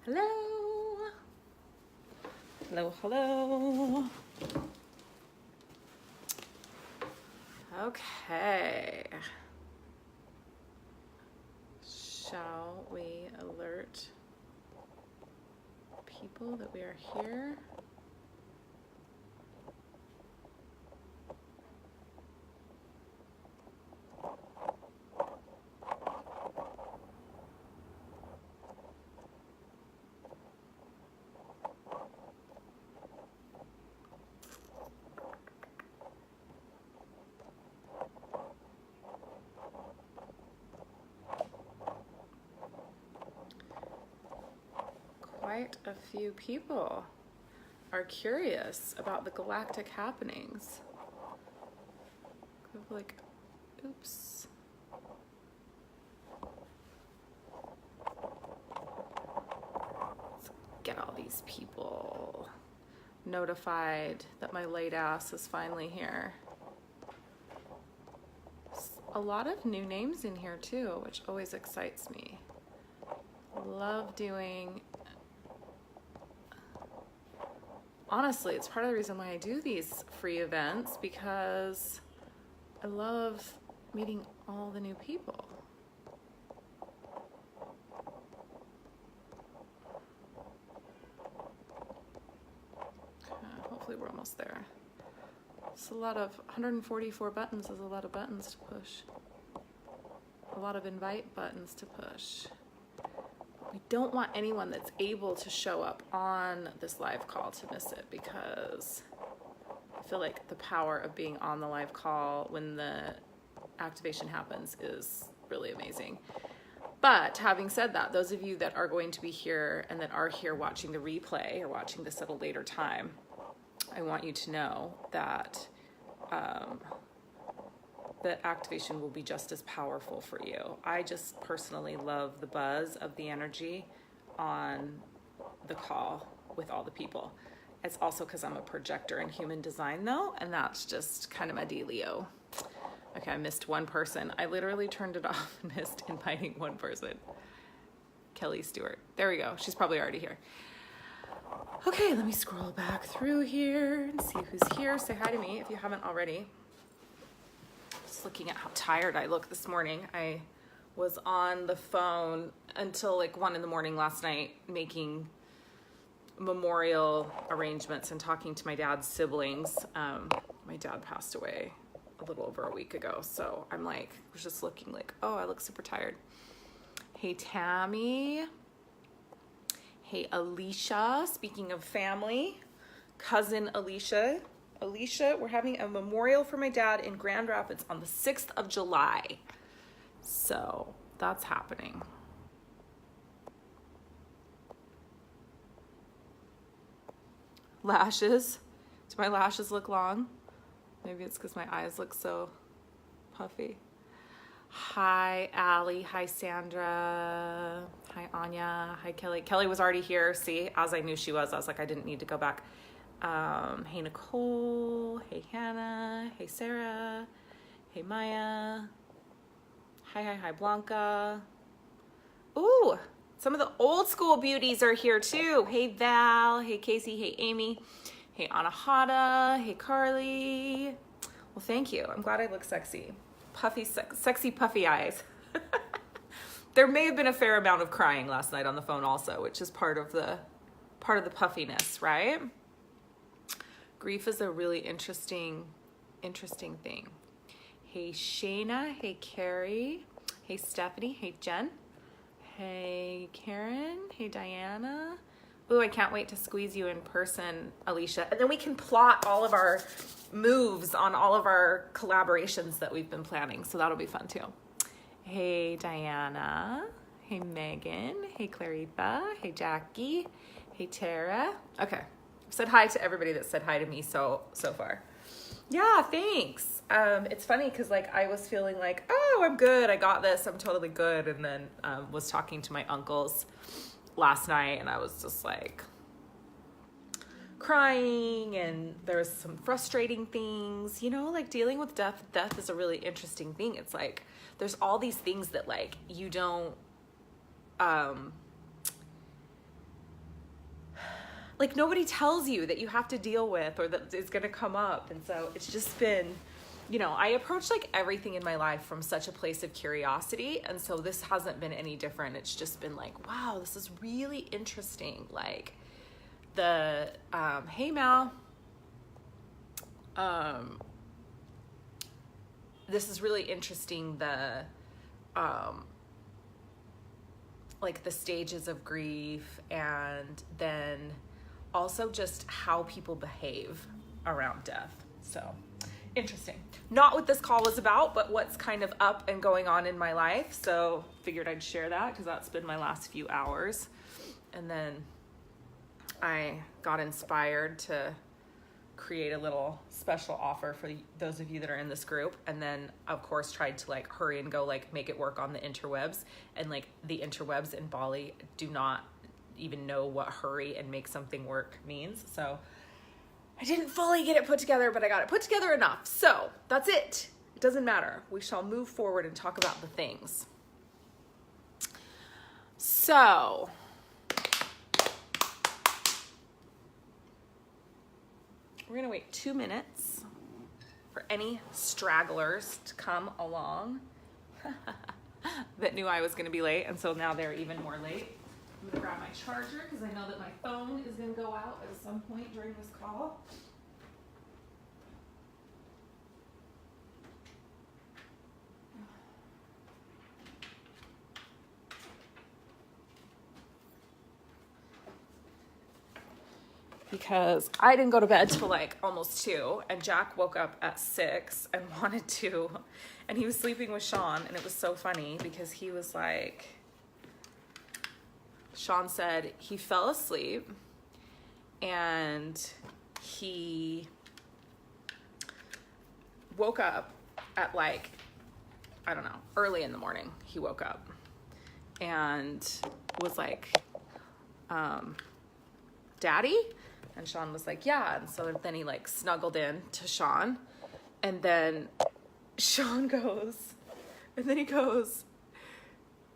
Hello. Hello, hello. Okay. Shall we alert people that we are here? Quite a few people are curious about the galactic happenings. Like, oops. Let's get all these people notified that my late ass is finally here. A lot of new names in here too, which always excites me. Love doing... Honestly, it's part of the reason why I do these free events, because I love meeting all the new people. Hopefully we're almost there. It's a lot of 144 buttons is a lot of buttons to push. A lot of invite buttons to push. We don't want anyone that's able to show up on this live call to miss it, because I feel like the power of being on the live call when the activation happens is really amazing. But having said that, those of you that are going to be here and that are here watching the replay or watching this at a later time, I want you to know that the activation will be just as powerful for you. I just personally love the buzz of the energy on the call with all the people. It's also because I'm a projector in human design though, and that's just kind of my dealio. Okay, I missed one person. I literally turned it off and missed inviting one person. Kelly Stewart. There we go. She's probably already here. Okay, let me scroll back through here and see who's here. Say hi to me if you haven't already. Just looking at how tired I look this morning. I was on the phone until like 1 a.m. last night making memorial arrangements and talking to my dad's siblings. My dad passed away a little over a week ago, so I'm like, was just looking like, oh, I look super tired. Hey, Tammy. Hey, Alicia. Speaking of family, cousin Alicia. Alicia, we're having a memorial for my dad in Grand Rapids on the 6th of July. So that's happening. Lashes. Do my lashes look long? Maybe it's because my eyes look so puffy. Hi, Allie. Hi, Sandra. Hi, Anya. Hi, Kelly. Kelly was already here. See, as I knew she was, I was like, I didn't need to go back. Hey, Nicole. Hey, Hannah. Hey, Sarah. Hey, Maya. Hi, Blanca. Ooh, some of the old school beauties are here too. Hey, Val. Hey, Casey. Hey, Amy. Hey, Anahata. Hey, Carly. Well, thank you. I'm glad I look sexy. Puffy, sexy puffy eyes. There may have been a fair amount of crying last night on the phone also, which is part of the puffiness, right? Grief is a really interesting thing. Hey, Shayna. Hey, Carrie. Hey, Stephanie. Hey, Jen. Hey, Karen. Hey, Diana. Ooh, I can't wait to squeeze you in person, Alicia. And then we can plot all of our moves on all of our collaborations that we've been planning. So that'll be fun too. Hey, Diana. Hey, Megan. Hey, Claritha. Hey, Jackie. Hey, Tara. Okay. I've said hi to everybody that said hi to me so far. Yeah, thanks. It's funny because like I was feeling like, oh, I'm good. I got this. I'm totally good. And then was talking to my uncles last night and I was just like crying, and there was some frustrating things, you know, like dealing with death. Death is a really interesting thing. It's like there's all these things that like you don't like nobody tells you that you have to deal with or that is going to come up. And so it's just been, you know, I approach like everything in my life from such a place of curiosity. And so this hasn't been any different. It's just been like, wow, this is really interesting. Like the, hey Mal, this is really interesting. The, like the stages of grief, and then also just how people behave around death. So interesting. Not what this call was about, but what's kind of up and going on in my life. So figured I'd share that because that's been my last few hours. And then I got inspired to create a little special offer for those of you that are in this group. And then of course tried to like hurry and go like make it work on the interwebs, and like the interwebs in Bali do not even know what hurry and make something work means. So I didn't fully get it put together, but I got it put together enough. So that's it. It doesn't matter. We shall move forward and talk about the things. So we're going to wait 2 minutes for any stragglers to come along that knew I was going to be late. And so now they're even more late. I'm going to grab my charger because I know that my phone is going to go out at some point during this call. Because I didn't go to bed till like almost 2, and Jack woke up at 6 and wanted to, and he was sleeping with Sean, and it was so funny because he was like, Sean said he fell asleep and he woke up at like, I don't know, early in the morning. He woke up and was like, Daddy? And Sean was like, yeah. And so then he like snuggled in to Sean, and then Sean goes, and then he goes,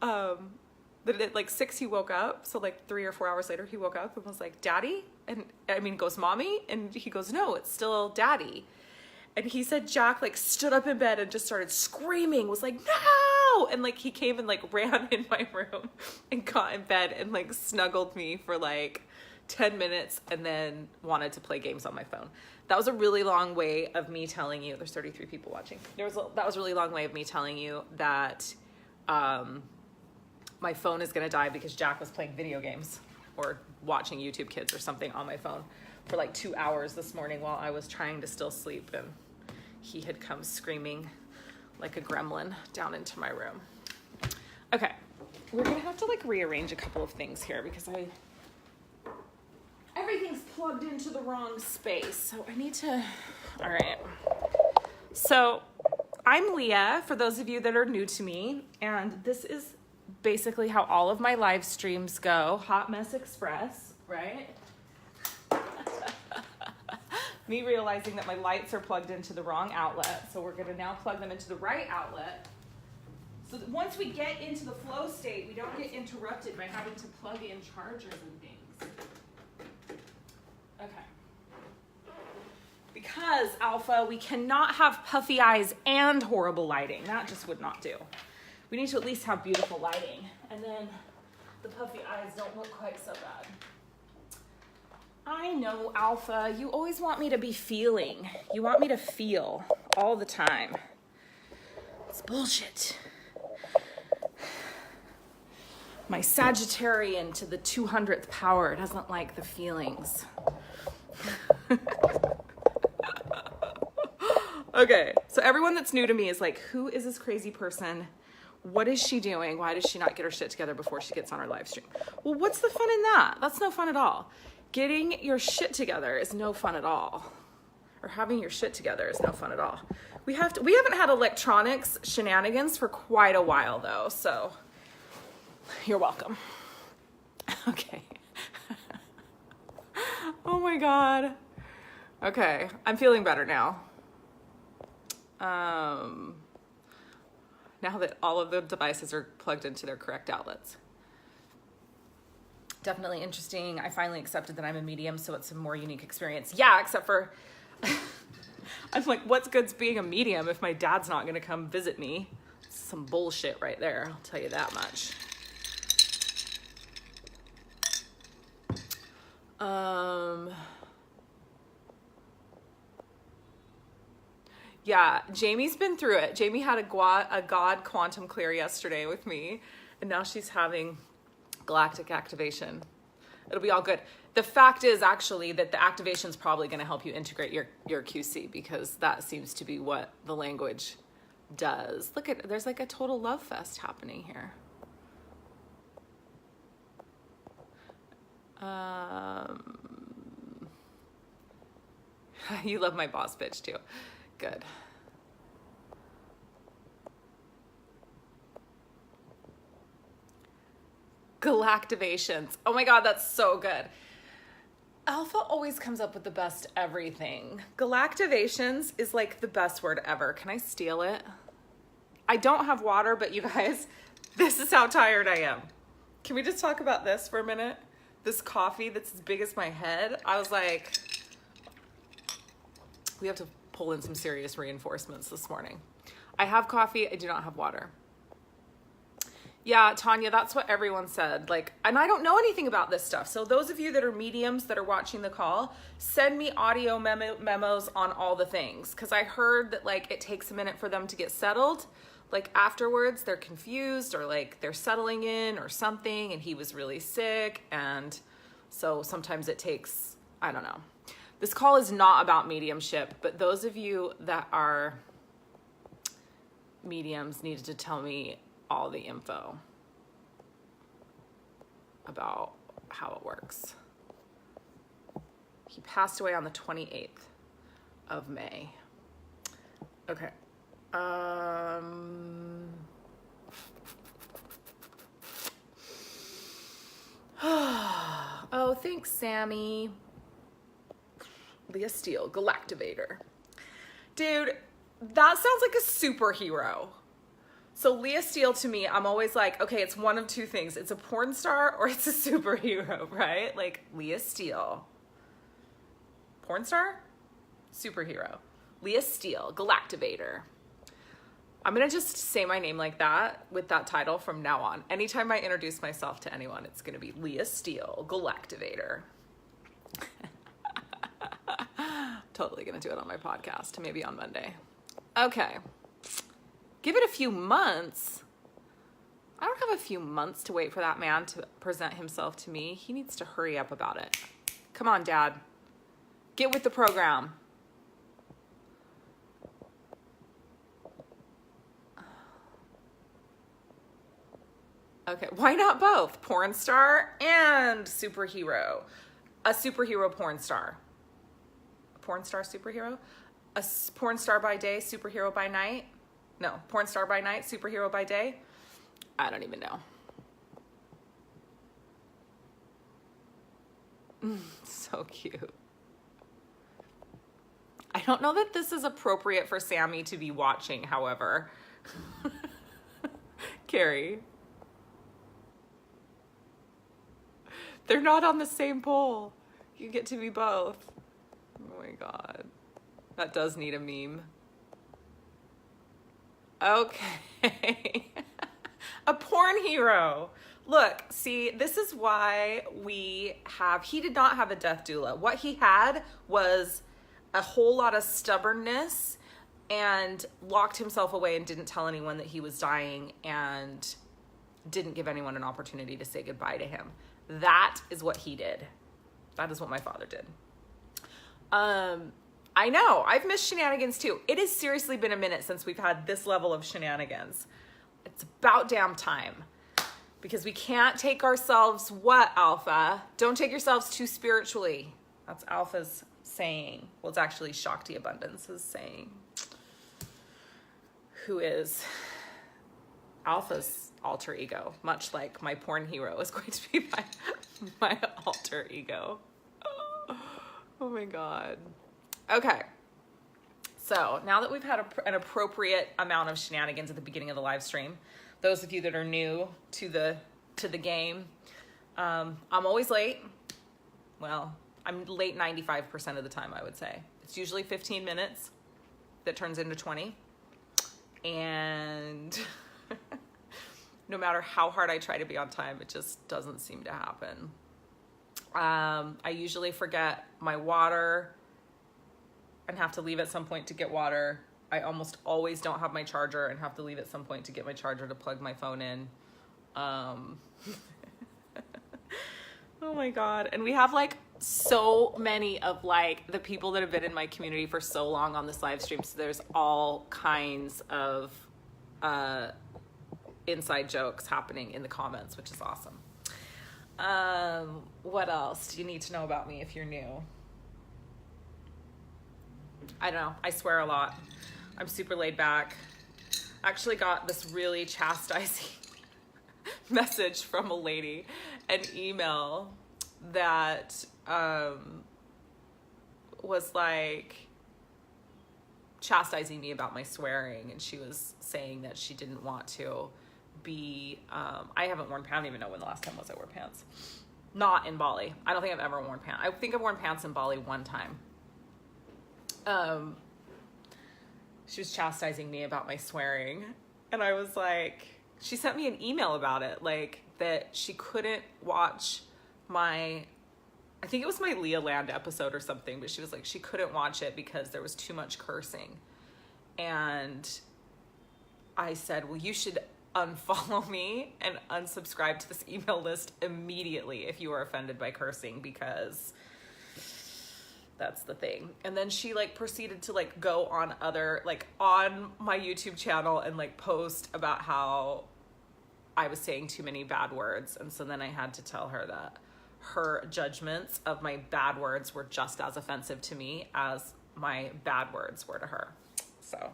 that at like 6 he woke up. So like 3 or 4 hours later he woke up and was like, Daddy? And I mean, goes, Mommy? And he goes, no, it's still Daddy. And he said Jack like stood up in bed and just started screaming, was like, no! And like he came and like ran in my room and got in bed and like snuggled me for like 10 minutes and then wanted to play games on my phone. That was a really long way of me telling you, there's 33 people watching. That was a really long way of me telling you that my phone is gonna die because Jack was playing video games or watching YouTube Kids or something on my phone for like 2 hours this morning while I was trying to still sleep, and he had come screaming like a gremlin down into my room. Okay, we're gonna have to like rearrange a couple of things here because everything's plugged into the wrong space. So I need to, all right. So I'm Leah, for those of you that are new to me, and this is basically how all of my live streams go. Hot Mess Express, right? Me realizing that my lights are plugged into the wrong outlet. So we're gonna now plug them into the right outlet. So that once we get into the flow state, we don't get interrupted by having to plug in chargers and things. Okay. Because, Alpha, we cannot have puffy eyes and horrible lighting. That just would not do. We need to at least have beautiful lighting. And then the puffy eyes don't look quite so bad. I know, Alpha, you always want me to be feeling. You want me to feel all the time. It's bullshit. My Sagittarian to the 200th power doesn't like the feelings. Okay, so everyone that's new to me is like, who is this crazy person? What is she doing? Why does she not get her shit together before she gets on her live stream? Well, what's the fun in that? That's no fun at all. Getting your shit together is no fun at all. Or having your shit together is no fun at all. We haven't had electronics shenanigans for quite a while though, so you're welcome. Okay. Oh my God. Okay, I'm feeling better now. Now that all of the devices are plugged into their correct outlets. Definitely interesting. I finally accepted that I'm a medium, so it's a more unique experience. Yeah, except for, I'm like, what's good's being a medium if my dad's not gonna come visit me? It's some bullshit right there, I'll tell you that much. Yeah, Jamie's been through it. Jamie had a God quantum clear yesterday with me, and now she's having galactic activation. It'll be all good. The fact is actually that the activation is probably going to help you integrate your QC, because that seems to be what the language does. Look at, there's like a total love fest happening here. You love my boss bitch too. Good. Galactivations. Oh my God, that's so good. Alpha always comes up with the best everything. Galactivations is like the best word ever. Can I steal it? I don't have water, but you guys, this is how tired I am. Can we just talk about this for a minute? This coffee that's as big as my head. I was like, we have to pull in some serious reinforcements this morning. I have coffee, I do not have water. Yeah, Tanya, that's what everyone said. Like, and I don't know anything about this stuff. So those of you that are mediums that are watching the call, send me audio memos on all the things. Because I heard that like it takes a minute for them to get settled. Like afterwards, they're confused, or like they're settling in or something, and he was really sick. And so sometimes it takes, I don't know. This call is not about mediumship, but those of you that are mediums needed to tell me all the info about how it works. He passed away on the 28th of May. Okay. Oh, thanks, Sammy. Leah Steele, Galactivator. Dude, that sounds like a superhero. So Leah Steele, to me, I'm always like, okay, it's one of two things. It's a porn star or it's a superhero, right? Like Leah Steele. Porn star? Superhero. Leah Steele, Galactivator. I'm gonna just say my name like that with that title from now on. Anytime I introduce myself to anyone, it's gonna be Leah Steele, Galactivator. Totally gonna do it on my podcast, maybe on Monday. Okay. Give it a few months. I don't have a few months to wait for that man to present himself to me. He needs to hurry up about it. Come on, Dad. Get with the program. Okay, why not both? Porn star and superhero. A superhero porn star. A porn star superhero? A porn star by day, superhero by night? No, porn star by night, superhero by day? I don't even know. So cute. I don't know that this is appropriate for Sammy to be watching, however. Carrie. They're not on the same pole. You get to be both. Oh my God. That does need a meme. Okay. A porn hero. Look, see, this is why he did not have a death doula. What he had was a whole lot of stubbornness and locked himself away and didn't tell anyone that he was dying and didn't give anyone an opportunity to say goodbye to him. That is what he did. That is what my father did. I know, I've missed shenanigans too. It has seriously been a minute since we've had this level of shenanigans. It's about damn time. Because we can't take ourselves, what, Alpha? Don't take yourselves too spiritually. That's Alpha's saying. Well, it's actually Shakti Abundance's saying. Who is Alpha's alter ego, much like my porn hero is going to be my alter ego. Oh my God. Okay. So now that we've had an appropriate amount of shenanigans at the beginning of the live stream, those of you that are new to the game, I'm always late. Well, I'm late 95% of the time, I would say. It's usually 15 minutes that turns into 20. And no matter how hard I try to be on time, it just doesn't seem to happen. I usually forget my water and have to leave at some point to get water. I almost always don't have my charger and have to leave at some point to get my charger to plug my phone in. Oh my God. And we have like so many of like the people that have been in my community for so long on this live stream. So there's all kinds of inside jokes happening in the comments, which is awesome. What else do you need to know about me if you're new? I don't know. I swear a lot. I'm super laid back. I actually got this really chastising message from a lady, an email that was like chastising me about my swearing, and she was saying that she didn't want to be I haven't worn pants. I don't even know when the last time was I wore pants. Not in Bali. I don't think I've ever worn pants. I think I've worn pants in Bali one time. She was chastising me about my swearing, and I was like, she sent me an email about it, like that she couldn't watch my, I think it was my Leah Land episode or something, but she was like, she couldn't watch it because there was too much cursing. And I said, well, you should unfollow me and unsubscribe to this email list immediately if you are offended by cursing, because that's the thing. And then she like proceeded to like go on other, like on my YouTube channel and like post about how I was saying too many bad words. And so then I had to tell her that her judgments of my bad words were just as offensive to me as my bad words were to her. So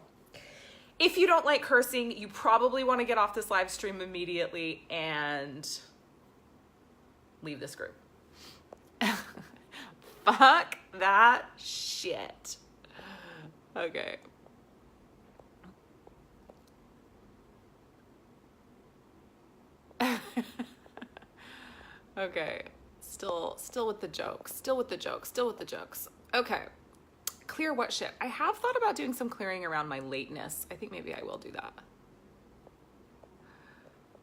if you don't like cursing, you probably want to get off this live stream immediately and leave this group. Fuck that shit. Okay. Okay. Still with the jokes. Still with the jokes. Okay. Clear what shit? I have thought about doing some clearing around my lateness. I think maybe I will do that.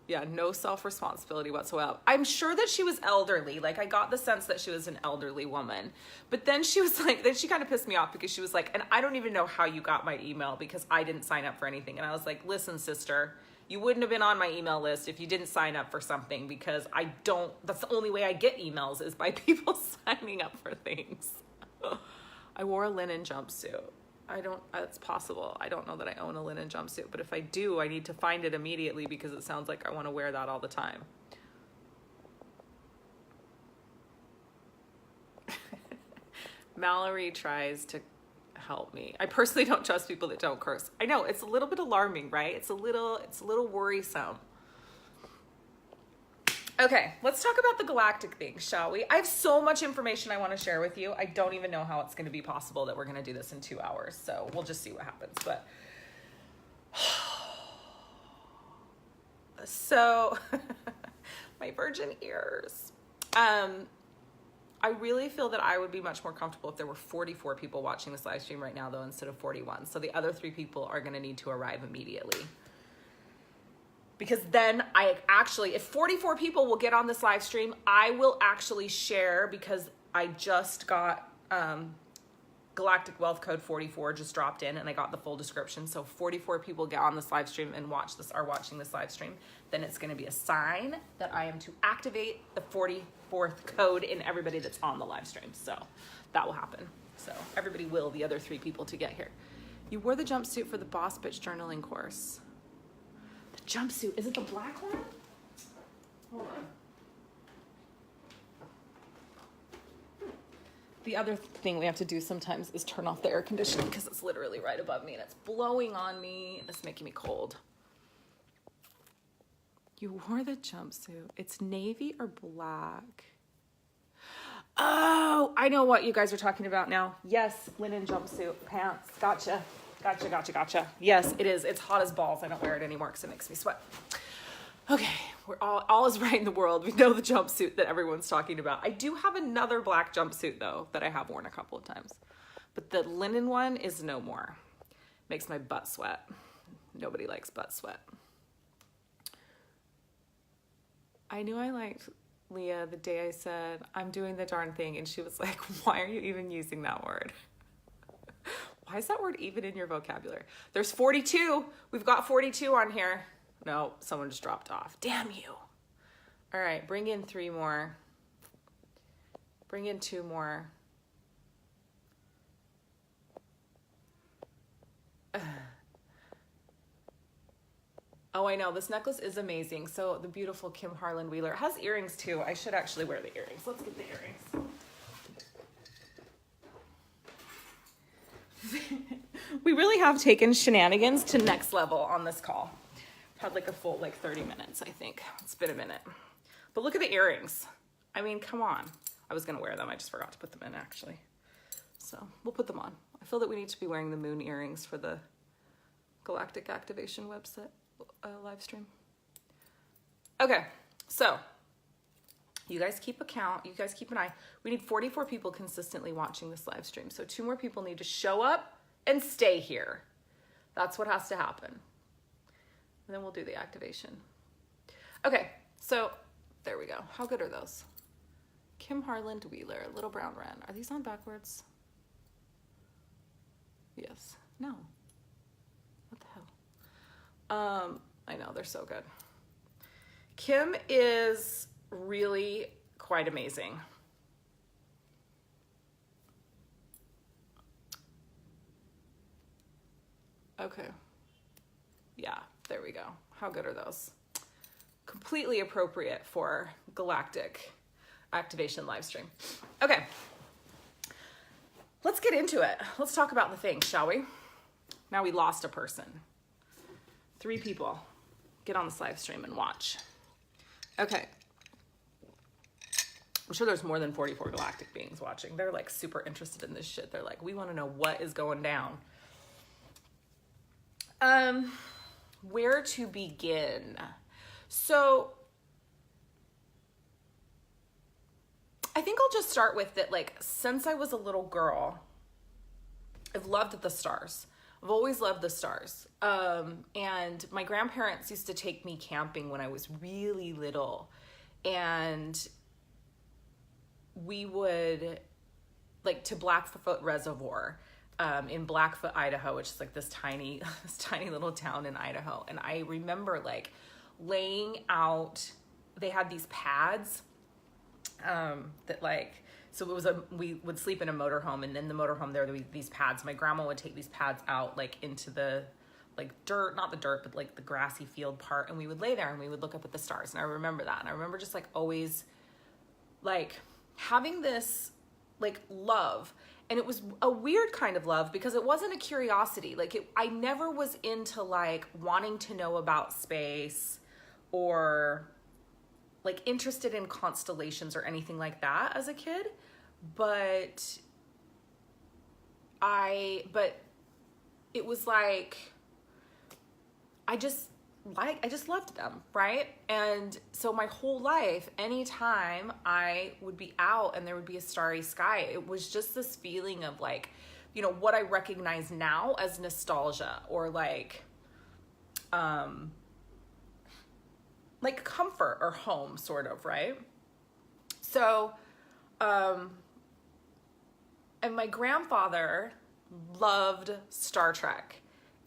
Yeah, no self-responsibility whatsoever. I'm sure that she was elderly. Like, I got the sense that she was an elderly woman. But then she was like, then she kind of pissed me off because she was like, and I don't even know how you got my email because I didn't sign up for anything. And I was like, listen, sister, you wouldn't have been on my email list if you didn't sign up for something, because that's the only way I get emails is by people signing up for things. I wore a linen jumpsuit. It's possible. I don't know that I own a linen jumpsuit, but if I do, I need to find it immediately because it sounds like I want to wear that all the time. Mallory tries to help me. I personally don't trust people that don't curse. I know, it's a little bit alarming, right? It's a little worrisome. Okay, let's talk about the galactic thing, shall we? I have so much information I want to share with you. I don't even know how it's going to be possible that we're going to do this in 2 hours. So we'll just see what happens. But so my virgin ears. I really feel that I would be much more comfortable if there were 44 people watching this live stream right now, though, instead of 41. So the other 3 people are going to need to arrive immediately. Because then if 44 people will get on this live stream, I will actually share, because I just got Galactic Wealth Code 44 just dropped in and I got the full description. So 44 people get on this live stream and are watching this live stream. Then it's going to be a sign that I am to activate the 44th code in everybody that's on the live stream. So that will happen. So everybody will, the other 3 people to get here. You wore the jumpsuit for the Boss Bitch journaling course. Jumpsuit. Is it the black one? Hold on. The other thing we have to do sometimes is turn off the air conditioning because it's literally right above me and it's blowing on me. It's making me cold. You wore the jumpsuit. It's navy or black? Oh, I know what you guys are talking about now. Yes, linen jumpsuit, pants. Gotcha. Yes, it is. It's hot as balls. I don't wear it anymore because it makes me sweat. Okay, all is right in the world. We know the jumpsuit that everyone's talking about. I do have another black jumpsuit though that I have worn a couple of times, but the linen one is no more. Makes my butt sweat. Nobody likes butt sweat. I knew I liked Leah the day I said, I'm doing the darn thing. And she was like, why are you even using that word? Why is that word even in your vocabulary? There's 42. We've got 42 on here. No, someone just dropped off. Damn you. All right, bring in 3 more. Bring in 2 more. Oh, I know. This necklace is amazing. So the beautiful Kim Harlan Wheeler has earrings too. I should actually wear the earrings. Let's get the earrings. We really have taken shenanigans to next level on this call. Had like a full 30 minutes, I think. It's been a minute. But look at the earrings. I mean, come on. I was going to wear them. I just forgot to put them in actually. So we'll put them on. I feel that we need to be wearing the moon earrings for the Galactic Activation website live stream. Okay, so you guys keep a count. You guys keep an eye. We need 44 people consistently watching this live stream. So 2 more people need to show up and stay here. That's what has to happen. And then we'll do the activation. Okay, so there we go. How good are those? Kim Harlan Wheeler, Little Brown Wren. Are these on backwards? Yes. No. What the hell? I know, they're so good. Kim is really quite amazing. Okay. Yeah, there we go. How good are those? Completely appropriate for Galactic Activation live stream. Okay. Let's get into it. Let's talk about the thing, shall we? Now we lost a person. 3 people. Get on this live stream and watch. Okay. I'm sure there's more than 44 galactic beings watching. They're like super interested in this shit. They're like, we want to know what is going down. Where to begin? So I think I'll just start with that, since I was a little girl, I've loved the stars. I've always loved the stars. And my grandparents used to take me camping when I was really little. And we would, to Blackfoot Reservoir in Blackfoot, Idaho, which is this tiny little town in Idaho. And I remember laying out, they had these pads that so it was we would sleep in a motorhome, and in the motorhome there would be these pads. My grandma would take these pads out into the dirt, not the dirt, but the grassy field part, and we would lay there and we would look up at the stars. And I remember that. And I remember just always having this love. And it was a weird kind of love because it wasn't a curiosity. I never was into wanting to know about space or interested in constellations or anything like that as a kid. But it was I just loved them, right? And so my whole life, anytime I would be out and there would be a starry sky, it was just this feeling of what I recognize now as nostalgia or comfort or home, sort of, right? So, and my grandfather loved Star Trek.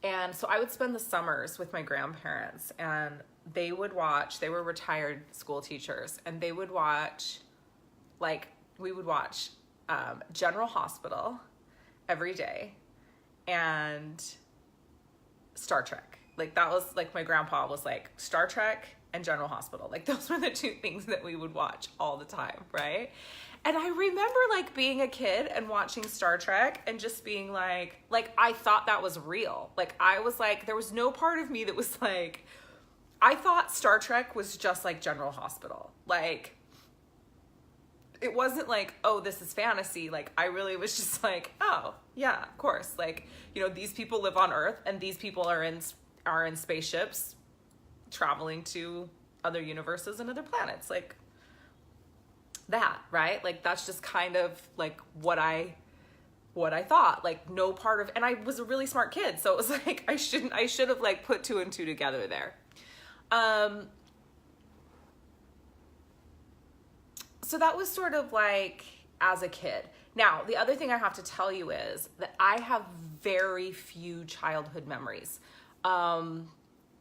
And so I would spend the summers with my grandparents, and they would watch, they were retired school teachers, and they would watch, we would watch General Hospital every day and Star Trek. That was, my grandpa was Star Trek and General Hospital. Those were the 2 things that we would watch all the time, right? And I remember being a kid and watching Star Trek and just being I thought that was real. I was there was no part of me that was I thought Star Trek was just General Hospital. It wasn't oh, this is fantasy. I really was just oh yeah, of course. These people live on Earth and these people are in spaceships traveling to other universes and other planets, like that, right? Like that's just kind of like what I thought. Like no part of, and I was a really smart kid, so it was like I should have like put two and two together there. So that was sort of like as a kid. Now, the other thing I have to tell you is that I have very few childhood memories.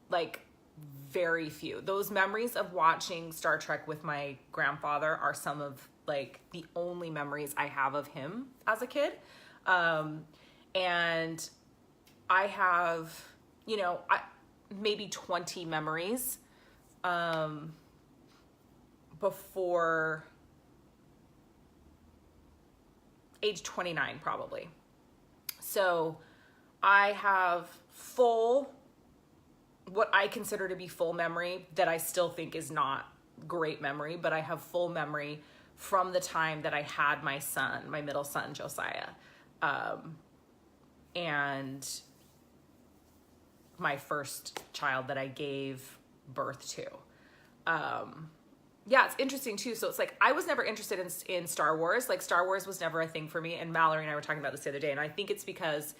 Like very few. Those memories of watching Star Trek with my grandfather are some of like the only memories I have of him as a kid. And I have, you know, maybe 20 memories, before age 29 probably. So I have full, what I consider to be full memory that I still think is not great memory, but I have full memory from the time that I had my son, my middle son, Josiah, and my first child that I gave birth to. Yeah, it's interesting too. So it's like, I was never interested in Star Wars. Like Star Wars was never a thing for me. And Mallory and I were talking about this the other day. And I think it's because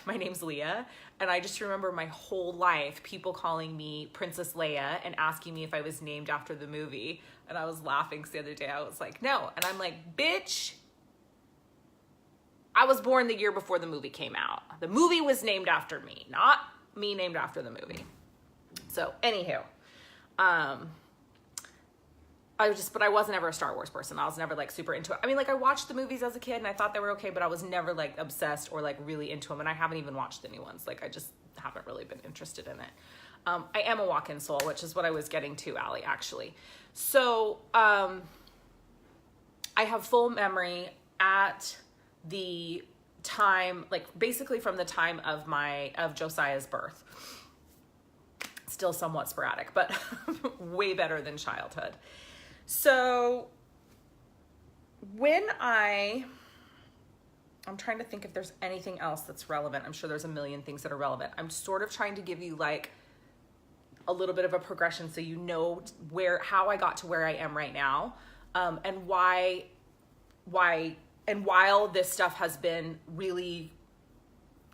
my name's Leah. And I just remember my whole life, people calling me Princess Leia and asking me if I was named after the movie. And I was laughing because the other day I was like, no. And I'm like, bitch, I was born the year before the movie came out. The movie was named after me, not me named after the movie. So anywho, but I wasn't ever a Star Wars person. I was never like super into it. I mean, like I watched the movies as a kid and I thought they were okay, but I was never like obsessed or like really into them. And I haven't even watched the new ones. Like I just haven't really been interested in it. I am a walk-in soul, which is what I was getting to, Allie, actually. So, I have full memory at the time, like basically from the time of Josiah's birth. Still somewhat sporadic, but way better than childhood. So when I'm trying to think if there's anything else that's relevant. I'm sure there's a million things that are relevant. I'm sort of trying to give you like a little bit of a progression so you know how I got to where I am right now, and why, and while this stuff has been really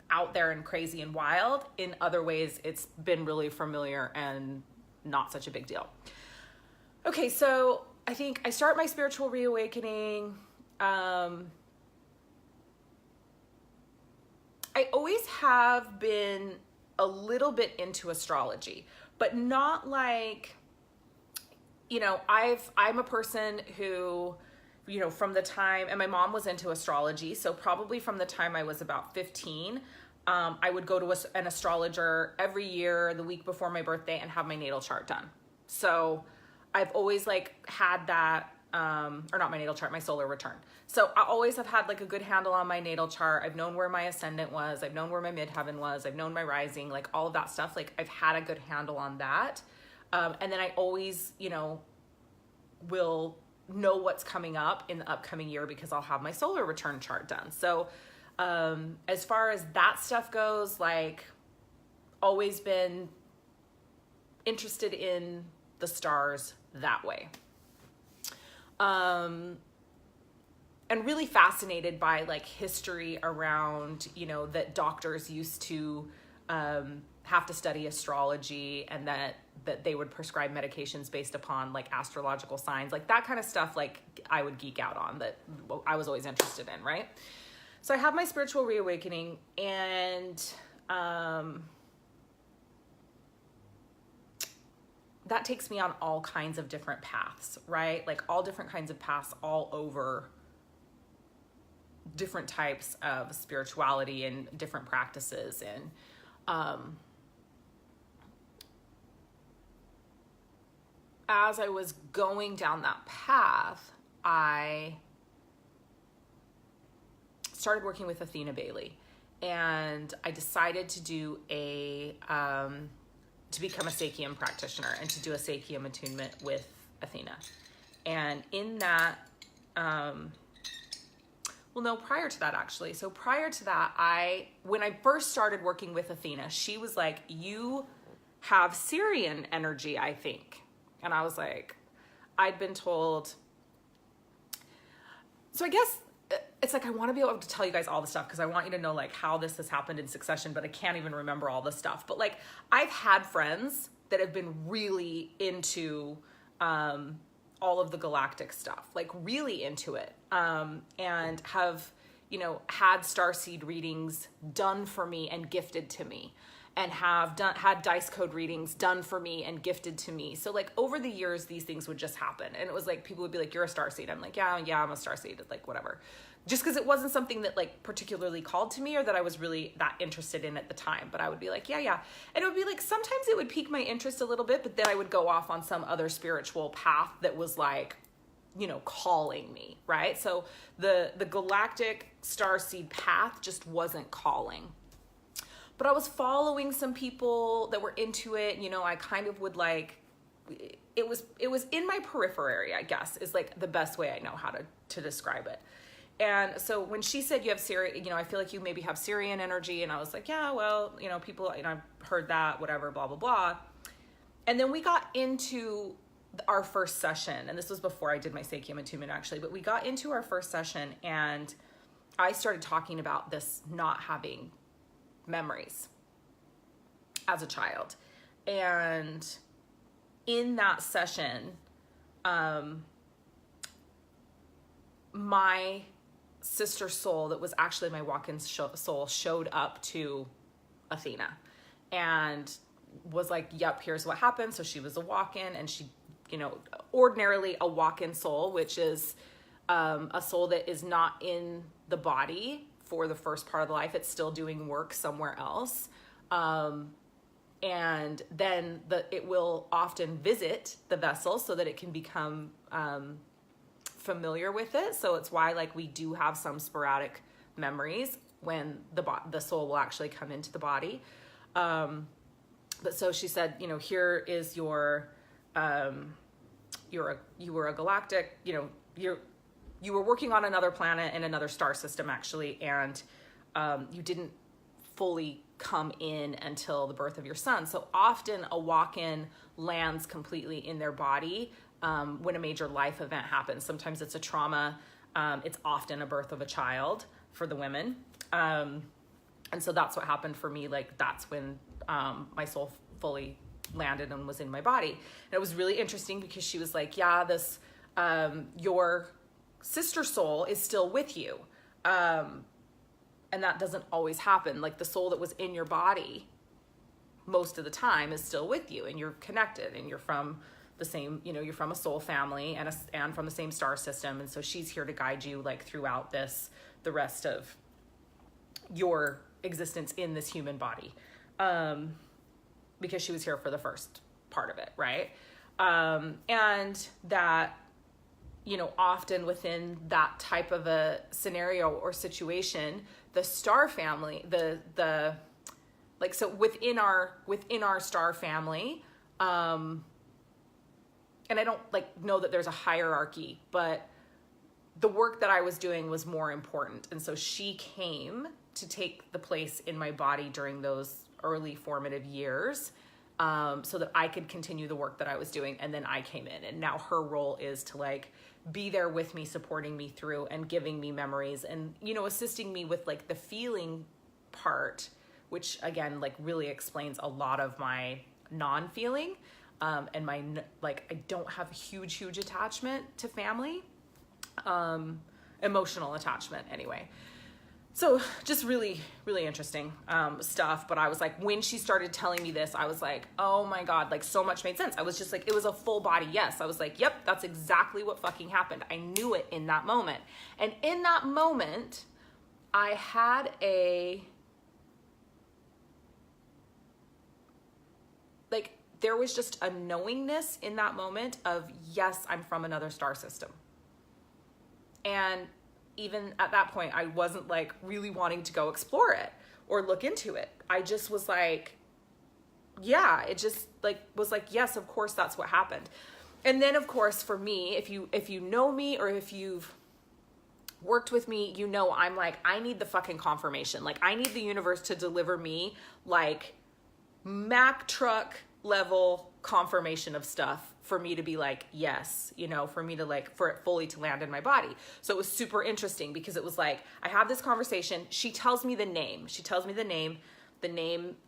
out there and crazy and wild, in other ways it's been really familiar and not such a big deal. Okay, so I think I start my spiritual reawakening. I always have been a little bit into astrology, but not like, you know, I'm a person who, you know, from the time, and my mom was into astrology, so probably from the time I was about 15, I would go to an astrologer every year, the week before my birthday, and have my natal chart done. So I've always like had that, or not my natal chart, my solar return. So I always have had like a good handle on my natal chart. I've known where my ascendant was. I've known where my midheaven was. I've known my rising, like all of that stuff. Like I've had a good handle on that. And then I always, you know, will know what's coming up in the upcoming year because I'll have my solar return chart done. So as far as that stuff goes, like always been interested in the stars that way. And really fascinated by like history around, you know, that doctors used to have to study astrology, and that they would prescribe medications based upon like astrological signs, like that kind of stuff. Like I would geek out on that. I was always interested in, right? So I have my spiritual reawakening, and that takes me on all kinds of different paths, right? Like all different kinds of paths all over different types of spirituality and different practices. And as I was going down that path, I started working with Athena Bailey, and I decided to do to become a Sakium practitioner and to do a Sakium attunement with Athena. And in that, well, no, prior to that actually. So prior to that, when I first started working with Athena, she was like, you have Syrian energy, I think. And I was like, I'd been told. So I guess it's like, I want to be able to tell you guys all the stuff because I want you to know like how this has happened in succession, but I can't even remember all the stuff. But like, I've had friends that have been really into all of the galactic stuff, like really into it, and have, you know, had starseed readings done for me and gifted to me, and had dice code readings done for me and gifted to me. So like over the years, these things would just happen. And it was like, people would be like, you're a starseed. I'm like, yeah, I'm a starseed. Like, whatever. Just because it wasn't something that like particularly called to me or that I was really that interested in at the time. But I would be like, yeah. And it would be like, sometimes it would pique my interest a little bit, but then I would go off on some other spiritual path that was like, you know, calling me, right? So the galactic starseed path just wasn't calling. But I was following some people that were into it. You know, I kind of would like, it was in my periphery, I guess, is like the best way I know how to describe it. And so when she said you have Syrian, you know, I feel like you maybe have Syrian energy. And I was like, yeah, well, you know, people, you know, I've heard that, whatever, blah, blah, blah. And then we got into our first session. And this was before I did my Seikyo attunement actually, but we got into our first session and I started talking about this not having memories as a child. And in that session, my sister soul that was actually my walk-in soul showed up to Athena and was like, yep, here's what happened. So she was a walk-in, and she, you know, ordinarily a walk-in soul, which is a soul that is not in the body for the first part of the life. It's still doing work somewhere else. And then it will often visit the vessel so that it can become familiar with it. So it's why like we do have some sporadic memories when the soul will actually come into the body. But so she said, you know, here is you were a galactic, you know, you were working on another planet in another star system actually, and you didn't fully come in until the birth of your son. So often a walk-in lands completely in their body when a major life event happens. Sometimes it's a trauma. It's often a birth of a child for the women. And so that's what happened for me. Like that's when my soul fully landed and was in my body. And it was really interesting because she was like, yeah, this, your sister soul is still with you. And that doesn't always happen. Like the soul that was in your body most of the time is still with you, and you're connected, and you're from the same, you know, you're from a soul family and from the same star system. And so she's here to guide you like throughout the rest of your existence in this human body. Because she was here for the first part of it. Right. And that, you know, often within that type of a scenario or situation, the star family, like, so within our star family, and I don't like know that there's a hierarchy, but the work that I was doing was more important. And so she came to take the place in my body during those early formative years, so that I could continue the work that I was doing. And then I came in, and now her role is to like be there with me, supporting me through and giving me memories and, you know, assisting me with like the feeling part, which again, like really explains a lot of my non-feeling. And my, like, I don't have huge attachment to family, emotional attachment anyway. So just really, really interesting, stuff. But I was like, when she started telling me this, I was like, oh my God, like so much made sense. I was just like, it was a full body yes. I was like, yep, that's exactly what fucking happened. I knew it in that moment. And in that moment, I had there was just a knowingness in that moment of, yes, I'm from another star system. And even at that point, I wasn't like really wanting to go explore it or look into it. I just was like, yeah, it just like was like, yes, of course, that's what happened. And then of course, for me, if you know me or if you've worked with me, you know, I'm like, I need the fucking confirmation. Like I need the universe to deliver me like Mack truck level confirmation of stuff for me to be like, yes, you know, for me to like, for it fully to land in my body. So it was super interesting because it was like, I have this conversation. She tells me the name. She tells me the name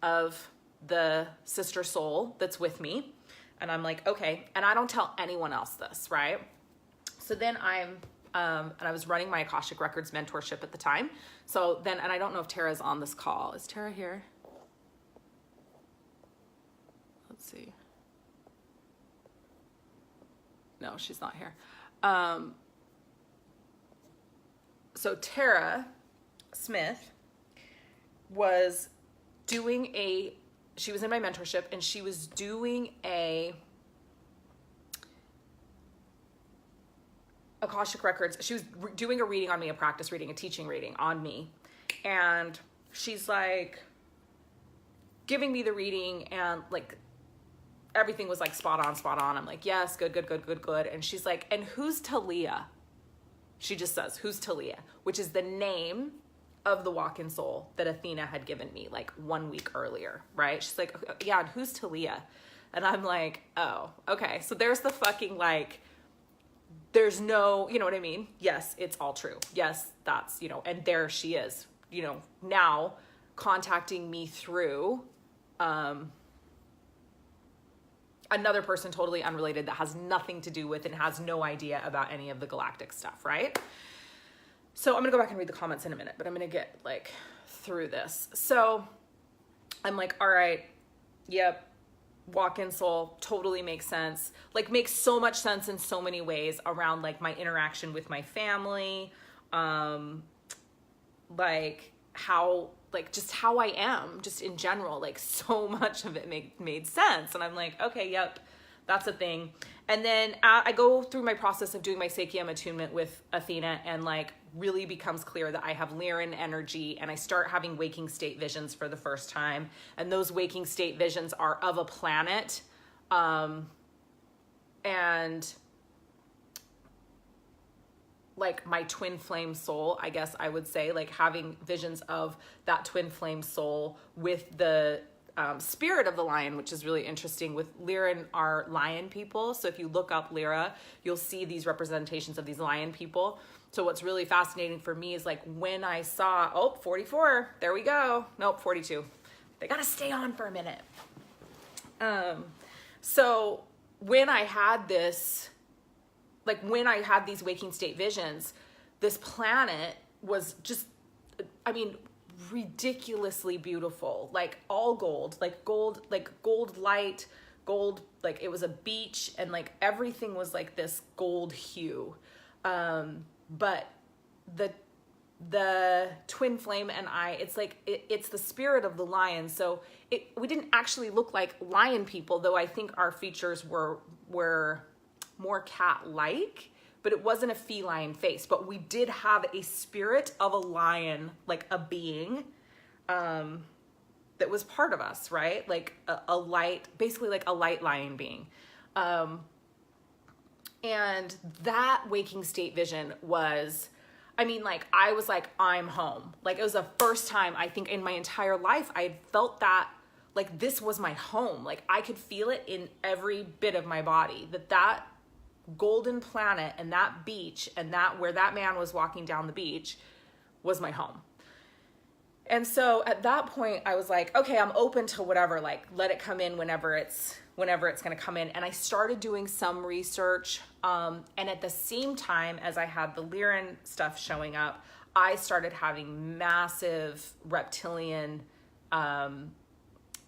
of the sister soul that's with me. And I'm like, okay. And I don't tell anyone else this, right? So then and I was running my Akashic Records mentorship at the time. So then, and I don't know if Tara's on this call. Is Tara here? Let's see. No, she's not here. So Tara Smith was doing she was in my mentorship and she was doing Akashic Records. She was doing a reading on me, a practice reading, a teaching reading on me. And she's like giving me the reading and like everything was like spot on, spot on. I'm like, yes, good, good, good, good, good. And she's like, and who's Talia? She just says, who's Talia? Which is the name of the walk-in soul that Athena had given me like 1 week earlier, right? She's like, yeah, and who's Talia? And I'm like, oh, okay. So there's the fucking like, there's no, you know what I mean? Yes, it's all true. Yes, that's, you know, and there she is, you know, now contacting me through another person totally unrelated that has nothing to do with and has no idea about any of the galactic stuff, right? So I'm gonna go back and read the comments in a minute, but I'm gonna get like through this. So I'm like, all right, yep, walk-in soul totally makes sense. Like makes so much sense in so many ways around like my interaction with my family, like how, like just how I am just in general, like so much of it made sense. And I'm like, okay, yep, that's a thing. And then I go through my process of doing my Sakyam attunement with Athena and like really becomes clear that I have Lyran energy and I start having waking state visions for the first time. And those waking state visions are of a planet. And like my twin flame soul, I guess I would say, like having visions of that twin flame soul with the spirit of the lion, which is really interesting. With Lyran are lion people. So if you look up Lyra, you'll see these representations of these lion people. So what's really fascinating for me is like when I saw, 44, there we go. Nope, 42. They gotta stay on for a minute. So when I had this, like when I had these waking state visions, this planet was just, I mean, ridiculously beautiful, like all gold light, gold, like it was a beach and like everything was like this gold hue. But the twin flame and it's like, it's the spirit of the lion. So we didn't actually look like lion people, though I think our features were more cat-like, but it wasn't a feline face. But we did have a spirit of a lion, like a being that was part of us, right? Like a light, basically like a light lion being. And that waking state vision was, I mean, like, I was like, I'm home. Like, it was the first time I think in my entire life I had felt that, like, this was my home. Like, I could feel it in every bit of my body, that golden planet and that beach and that where that man was walking down the beach was my home. And so at that point I was like, okay, I'm open to whatever, like let it come in whenever it's going to come in. And I started doing some research. And at the same time as I had the Lyran stuff showing up, I started having massive reptilian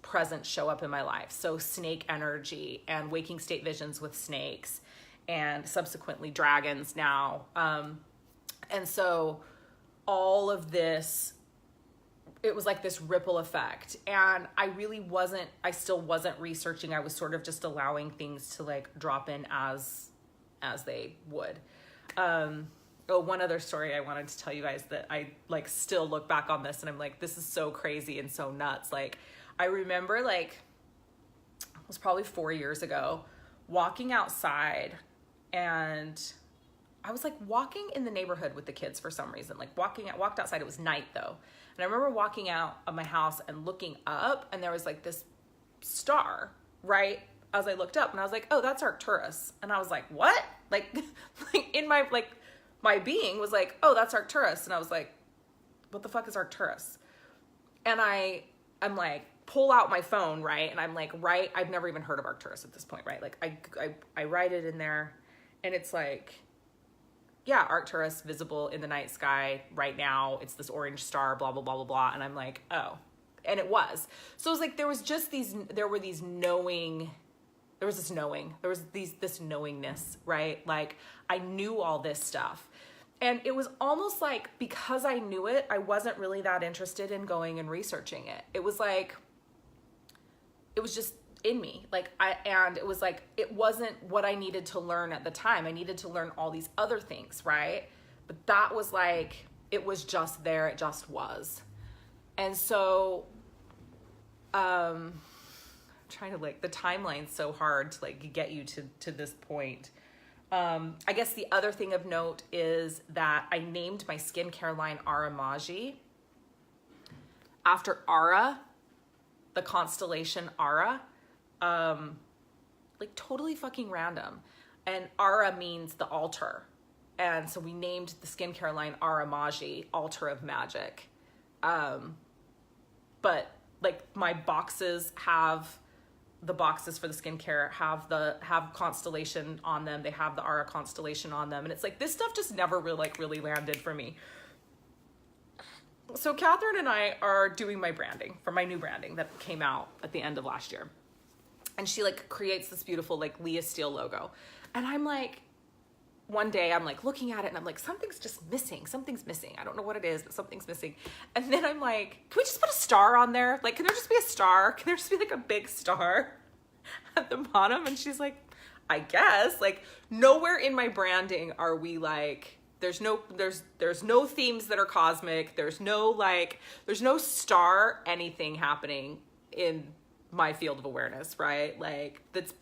presence show up in my life. So snake energy and waking state visions with snakes and subsequently dragons now. And so all of this, it was like this ripple effect. And I still wasn't researching. I was sort of just allowing things to like drop in as they would. One other story I wanted to tell you guys that I like still look back on this and I'm like, this is so crazy and so nuts. Like I remember like, it was probably 4 years ago, walking outside and I was like walking in the neighborhood with the kids for some reason, like walked outside. It was night though. And I remember walking out of my house and looking up and there was like this star right as I looked up, and I was like, oh, that's Arcturus. And I was like, what? Like, like in my, like, my being was like, oh, that's Arcturus. And I was like, what the fuck is Arcturus? And I'm like, pull out my phone, right? And I'm like, right, I've never even heard of Arcturus at this point, right? Like I write it in there, and it's like, yeah, Arcturus visible in the night sky right now. It's this orange star, blah, blah, blah, blah, blah. And I'm like, oh, and it was. So it was like, there was this knowingness, right? Like I knew all this stuff. And it was almost like, because I knew it, I wasn't really that interested in going and researching it. It was like, it was just in me. And it was like, it wasn't what I needed to learn at the time. I needed to learn all these other things, right? But that was like, it was just there. It just was. And so, trying to like, the timeline's so hard to like get you to this point. I guess the other thing of note is that I named my skincare line Ara Magi after Ara, the constellation Ara. Like totally fucking random. And Ara means the altar. And so we named the skincare line Ara Magi, altar of magic. But like my boxes the boxes for the skincare have constellation on them. They have the Ara constellation on them. And it's like, this stuff just never really landed for me. So Catherine and I are doing my branding for my new branding that came out at the end of last year. And she like creates this beautiful like Leah Steele logo. And I'm like, one day I'm like looking at it and I'm like, something's missing. I don't know what it is, but something's missing. And then I'm like, can we just put a star on there? Like, can there just be a star? Can there just be like a big star at the bottom? And she's like, I guess. Like, nowhere in my branding are we like, there's no themes that are cosmic. There's no star anything happening in my field of awareness, right? Like that's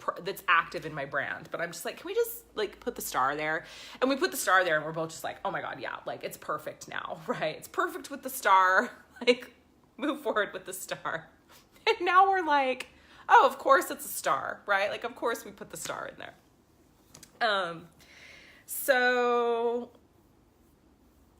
active in my brand. But I'm just like, can we just like put the star there? And we put the star there and we're both just like, oh my God, yeah, like it's perfect now, right? It's perfect with the star, like move forward with the star. And now we're like, oh, of course it's a star, right? Like, of course we put the star in there. So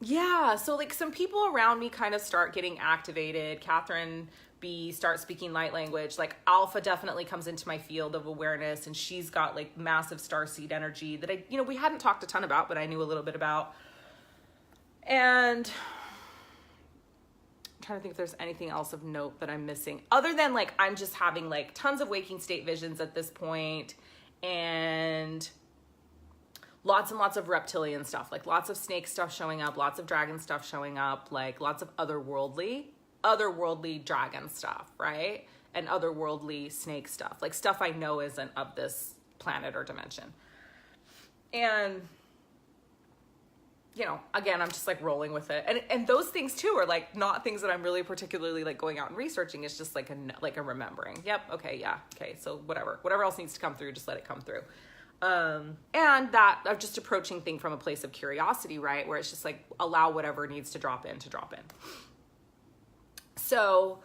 yeah, so like some people around me kind of start getting activated. Catherine B starts speaking light language. Like Alpha definitely comes into my field of awareness, and she's got like massive starseed energy that we hadn't talked a ton about, but I knew a little bit about. And I'm trying to think if there's anything else of note that I'm missing, other than like I'm just having like tons of waking state visions at this point, and lots and lots of reptilian stuff, like lots of snake stuff showing up, lots of dragon stuff showing up, like lots of otherworldly dragon stuff, right? And otherworldly snake stuff, like stuff I know isn't of this planet or dimension. And, you know, again, I'm just like rolling with it. And those things too are like not things that I'm really particularly like going out and researching. It's just like a remembering. Yep. Okay. Yeah. Okay. So whatever else needs to come through, just let it come through. And that of just approaching things from a place of curiosity, right? Where it's just like, allow whatever needs to drop in. So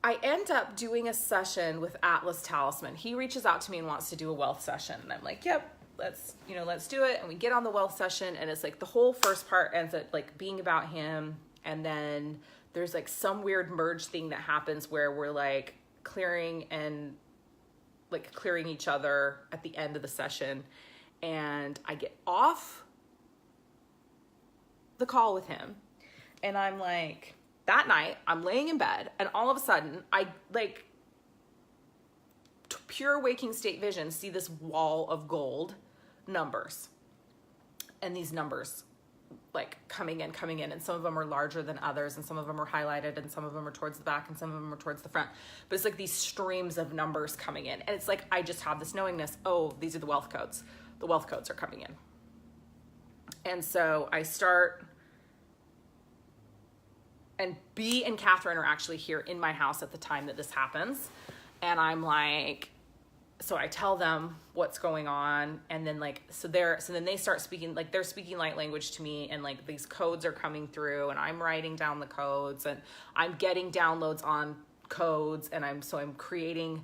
I end up doing a session with Atlas Talisman. He reaches out to me and wants to do a wealth session. And I'm like, yep, let's do it. And we get on the wealth session, and it's like the whole first part ends up like being about him. And then there's like some weird merge thing that happens where we're like clearing each other at the end of the session. And I get off the call with him, and I'm like, that night I'm laying in bed, and all of a sudden I like pure waking state vision see this wall of gold numbers, and these numbers like coming in, and some of them are larger than others, and some of them are highlighted, and some of them are towards the back, and some of them are towards the front. But it's like these streams of numbers coming in, and it's like I just have this knowingness, oh, these are the wealth codes. The wealth codes are coming in. And so I start, and B and Catherine are actually here in my house at the time that this happens. And I'm like, so I tell them what's going on. And then like, so then they start speaking, like they're speaking light language to me, and like these codes are coming through, and I'm writing down the codes, and I'm getting downloads on codes, and I'm creating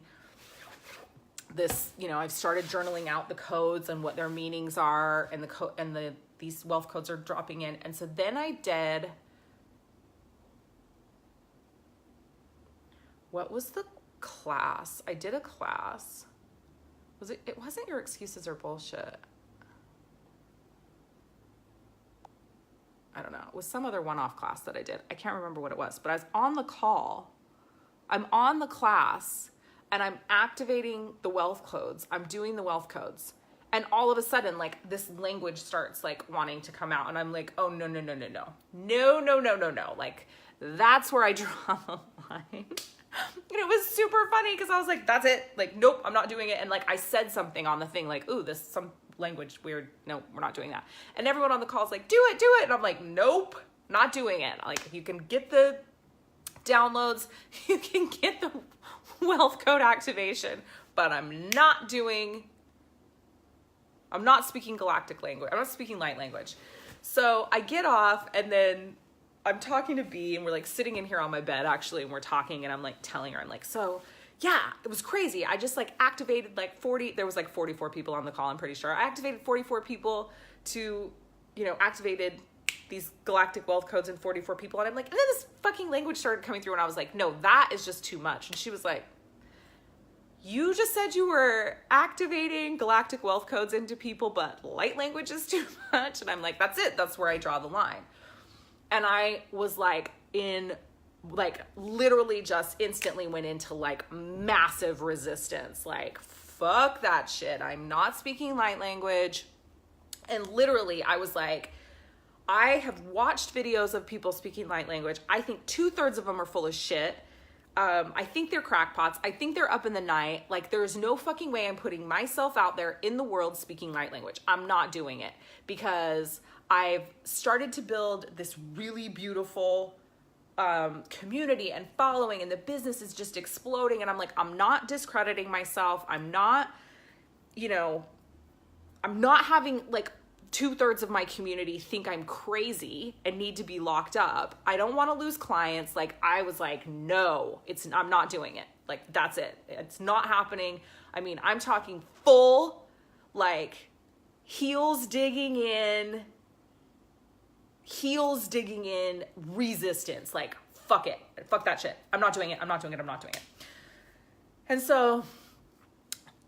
this, you know, I've started journaling out the codes and what their meanings are, and these wealth codes are dropping in. And so then I did, what was the class? I did a class. It wasn't Your Excuses Are Bullshit. I don't know. It was some other one-off class that I did. I can't remember what it was, but I was on the call. I'm on the class and I'm activating the wealth codes. I'm doing the wealth codes. And all of a sudden, like, this language starts like wanting to come out. And I'm like, oh, no. Like, that's where I draw the line. And it was super funny because I was like, that's it. Like, nope, I'm not doing it. And like, I said something on the thing like, ooh, this some language weird. No, we're not doing that. And everyone on the call is like, do it. And I'm like, nope, not doing it. Like, you can get the downloads, you can get the wealth code activation, but I'm not speaking galactic language. I'm not speaking light language. So I get off, and then I'm talking to B, and we're like sitting in here on my bed actually, and we're talking, and I'm like telling her, I'm like, so yeah, it was crazy. I just like activated like 44 people on the call, I'm pretty sure. I activated 44 people to, you know, activated these galactic wealth codes in 44 people. And I'm like, and then this fucking language started coming through, and I was like, no, that is just too much. And she was like, you just said you were activating galactic wealth codes into people, but light language is too much. And I'm like, that's it. That's where I draw the line. And I was like, literally just instantly went into like massive resistance. Like, fuck that shit. I'm not speaking light language. And literally I was like, I have watched videos of people speaking light language. I think 2/3 of them are full of shit. I think they're crackpots. I think they're up in the night. Like, there's no fucking way I'm putting myself out there in the world speaking light language. I'm not doing it because I've started to build this really beautiful community and following, and the business is just exploding. And I'm like, I'm not discrediting myself. I'm not, you know, I'm not having like 2/3 of my community think I'm crazy and need to be locked up. I don't want to lose clients. Like, I was like, no, I'm not doing it. Like, that's it. It's not happening. I mean, I'm talking full, like, heels digging in resistance. Like, fuck it. Fuck that shit. I'm not doing it. And so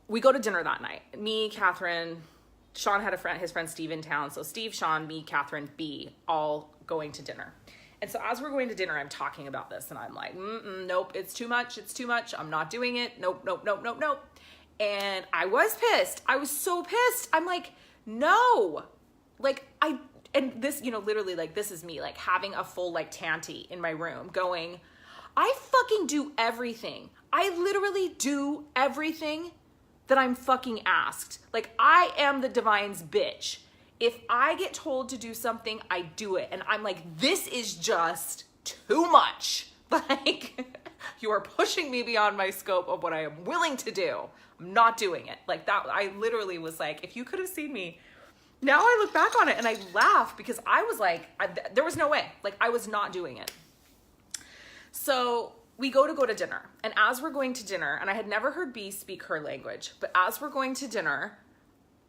we go to dinner that night. Me, Catherine, Sean had his friend Steve in town. So Steve, Sean, me, Catherine, B, all going to dinner. And so as we're going to dinner, I'm talking about this, and I'm like, nope, it's too much. I'm not doing it. Nope. And I was pissed. I was so pissed. I'm like, no, like and this, you know, literally, like, this is me, like, having a full, like, tanty in my room going, I fucking do everything. I literally do everything that I'm fucking asked. Like, I am the divine's bitch. If I get told to do something, I do it. And I'm like, this is just too much. Like, you are pushing me beyond my scope of what I am willing to do. I'm not doing it. Like, that, I literally was like, if you could have seen me, now I look back on it and I laugh because I was like, there was no way. Like, I was not doing it. So we go to dinner. And as we're going to dinner, and I had never heard B speak her language, but as we're going to dinner,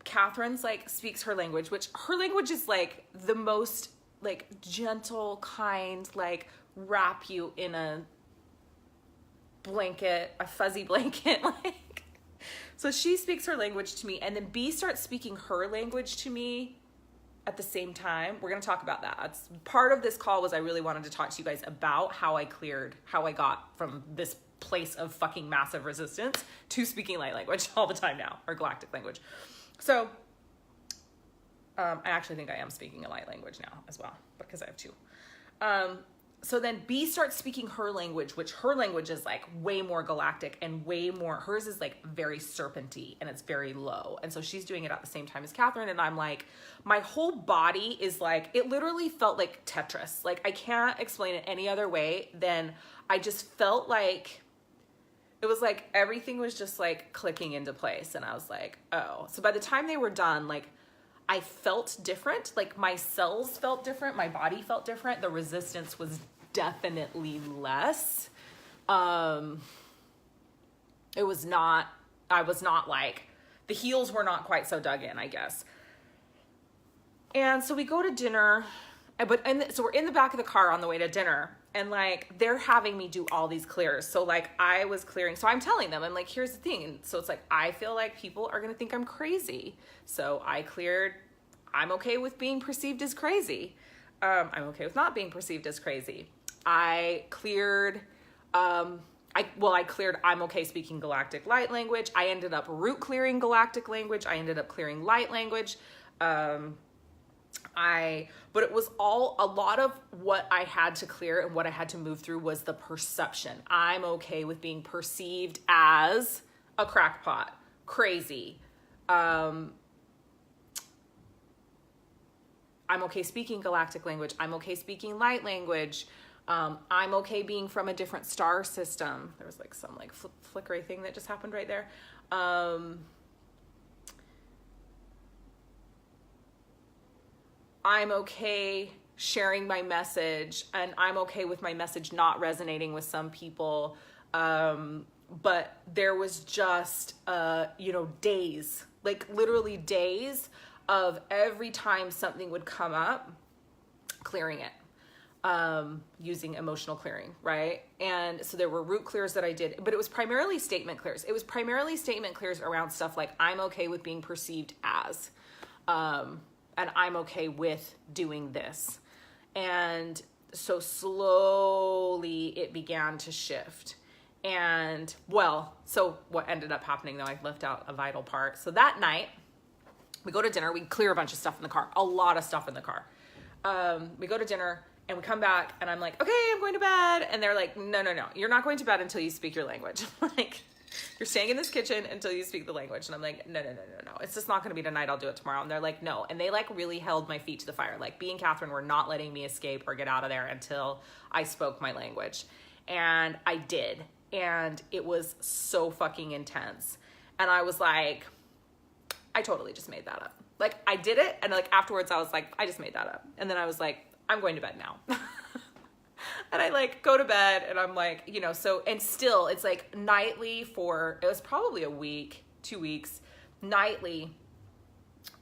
Catherine's like speaks her language, which her language is like the most like gentle, kind, like wrap you in a blanket, a fuzzy blanket, like. So she speaks her language to me, and then B starts speaking her language to me at the same time. We're going to talk about that. That's part of this call. Was I really wanted to talk to you guys about how I got from this place of fucking massive resistance to speaking light language all the time now, or galactic language. So I actually think I am speaking a light language now as well, because I have two. So then B starts speaking her language, which her language is like way more galactic and way more, hers is like very serpenty and it's very low. And so she's doing it at the same time as Catherine. And I'm like, my whole body is like, it literally felt like Tetris. Like, I can't explain it any other way than I just felt like, it was like everything was just like clicking into place. And I was like, oh. So by the time they were done, like, I felt different. Like, my cells felt different. My body felt different. The resistance was definitely less. It was not, I was not like, the heels were not quite so dug in, I guess. And so we go to dinner, so we're in the back of the car on the way to dinner, and like, they're having me do all these clears. So like, I was clearing, so I'm telling them, I'm like, here's the thing. And so it's like, I feel like people are gonna think I'm crazy. So I cleared, I'm okay with being perceived as crazy. I'm okay with not being perceived as crazy. I cleared, I cleared, I'm okay speaking galactic light language. I ended up root clearing galactic language. I ended up clearing light language. But it was all, a lot of what I had to clear and what I had to move through was the perception. I'm okay with being perceived as a crackpot, crazy. I'm okay speaking galactic language. I'm okay speaking light language. I'm okay being from a different star system. There was like some like flickery thing that just happened right there. I'm okay sharing my message, and I'm okay with my message not resonating with some people. But there was just, days, like literally days of every time something would come up, clearing it. Using emotional clearing, right? And so there were root clears that I did, but it was primarily statement clears. It was primarily statement clears around stuff like, I'm okay with being perceived as, and I'm okay with doing this. And so slowly it began to shift. And so what ended up happening though, I left out a vital part. So that night we go to dinner, we clear a bunch of stuff in the car, a lot of stuff in the car. We go to dinner, and we come back, and I'm like, okay, I'm going to bed. And they're like, no, you're not going to bed until you speak your language. Like, you're staying in this kitchen until you speak the language. And I'm like, no. It's just not going to be tonight. I'll do it tomorrow. And they're like, no. And they like really held my feet to the fire. Like, B and Catherine were not letting me escape or get out of there until I spoke my language. And I did. And it was so fucking intense. And I was like, I totally just made that up. Like, I did it. And like afterwards I was like, I just made that up. And then I was like, I'm going to bed now. And I like go to bed, and I'm like, so, and still it's like nightly it was probably a week, 2 weeks, nightly.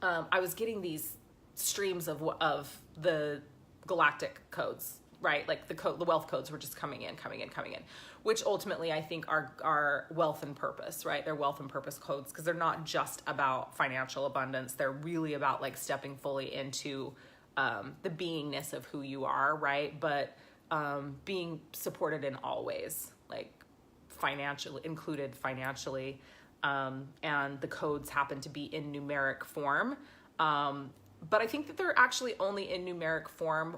I was getting these streams of the galactic codes, right? Like the wealth codes were just coming in, which ultimately I think are wealth and purpose, right? They're wealth and purpose codes, because they're not just about financial abundance. They're really about like stepping fully into the beingness of who you are, right? But being supported in all ways, like included financially, and the codes happen to be in numeric form. But I think that they're actually only in numeric form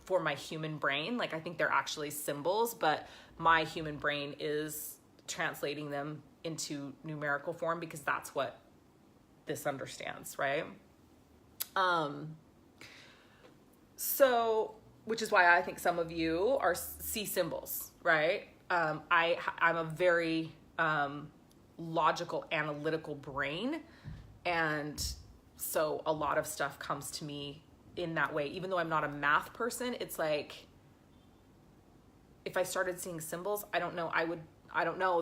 for my human brain. Like, I think they're actually symbols, but my human brain is translating them into numerical form because that's what this understands, right? So, which is why I think some of you see symbols, right? I'm a very logical, analytical brain, and so a lot of stuff comes to me in that way. Even though I'm not a math person, it's like, if I started seeing symbols, I don't know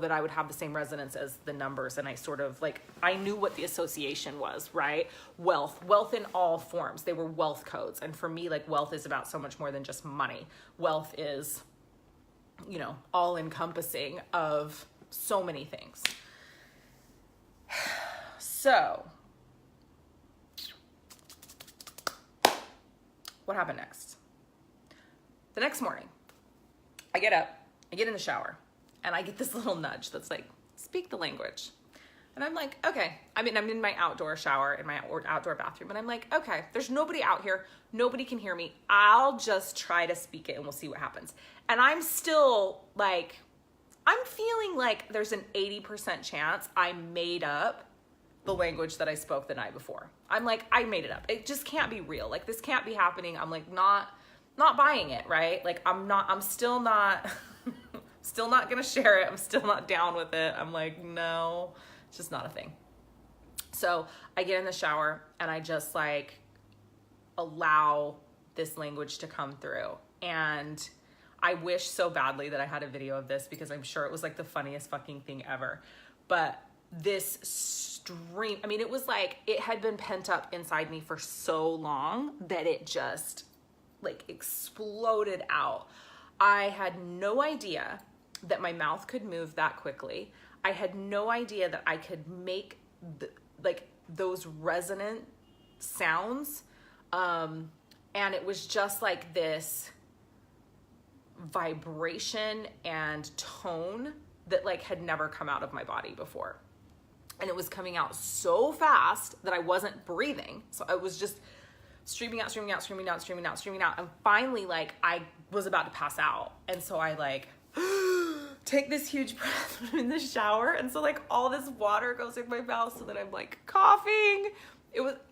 that I would have the same resonance as the numbers. And I sort of like, I knew what the association was, right? Wealth in all forms. They were wealth codes. And for me, like, wealth is about so much more than just money. Wealth is, all encompassing of so many things. So what happened next? The next morning, I get up, I get in the shower, and I get this little nudge that's like, speak the language. And I'm like, okay. I mean, I'm in my outdoor shower, in my outdoor bathroom, and I'm like, okay, there's nobody out here. Nobody can hear me. I'll just try to speak it and we'll see what happens. And I'm still like, I'm feeling like there's an 80% chance I made up the language that I spoke the night before. I'm like, I made it up. It just can't be real. Like, this can't be happening. I'm like, not buying it, right? Like, I'm still not gonna share it. I'm still not down with it. I'm like, no, it's just not a thing. So I get in the shower and I just like allow this language to come through. And I wish so badly that I had a video of this because I'm sure it was like the funniest fucking thing ever. But this stream, I mean, it was like it had been pent up inside me for so long that it just like exploded out. I had no idea that my mouth could move that quickly. I had no idea that I could make like those resonant sounds. And it was just like this vibration and tone that like had never come out of my body before. And it was coming out so fast that I wasn't breathing. So I was just streaming out, streaming out, streaming out, streaming out, streaming out. And finally, like, I was about to pass out. And so I like take this huge breath in the shower. And so like all this water goes in my mouth so that I'm like coughing.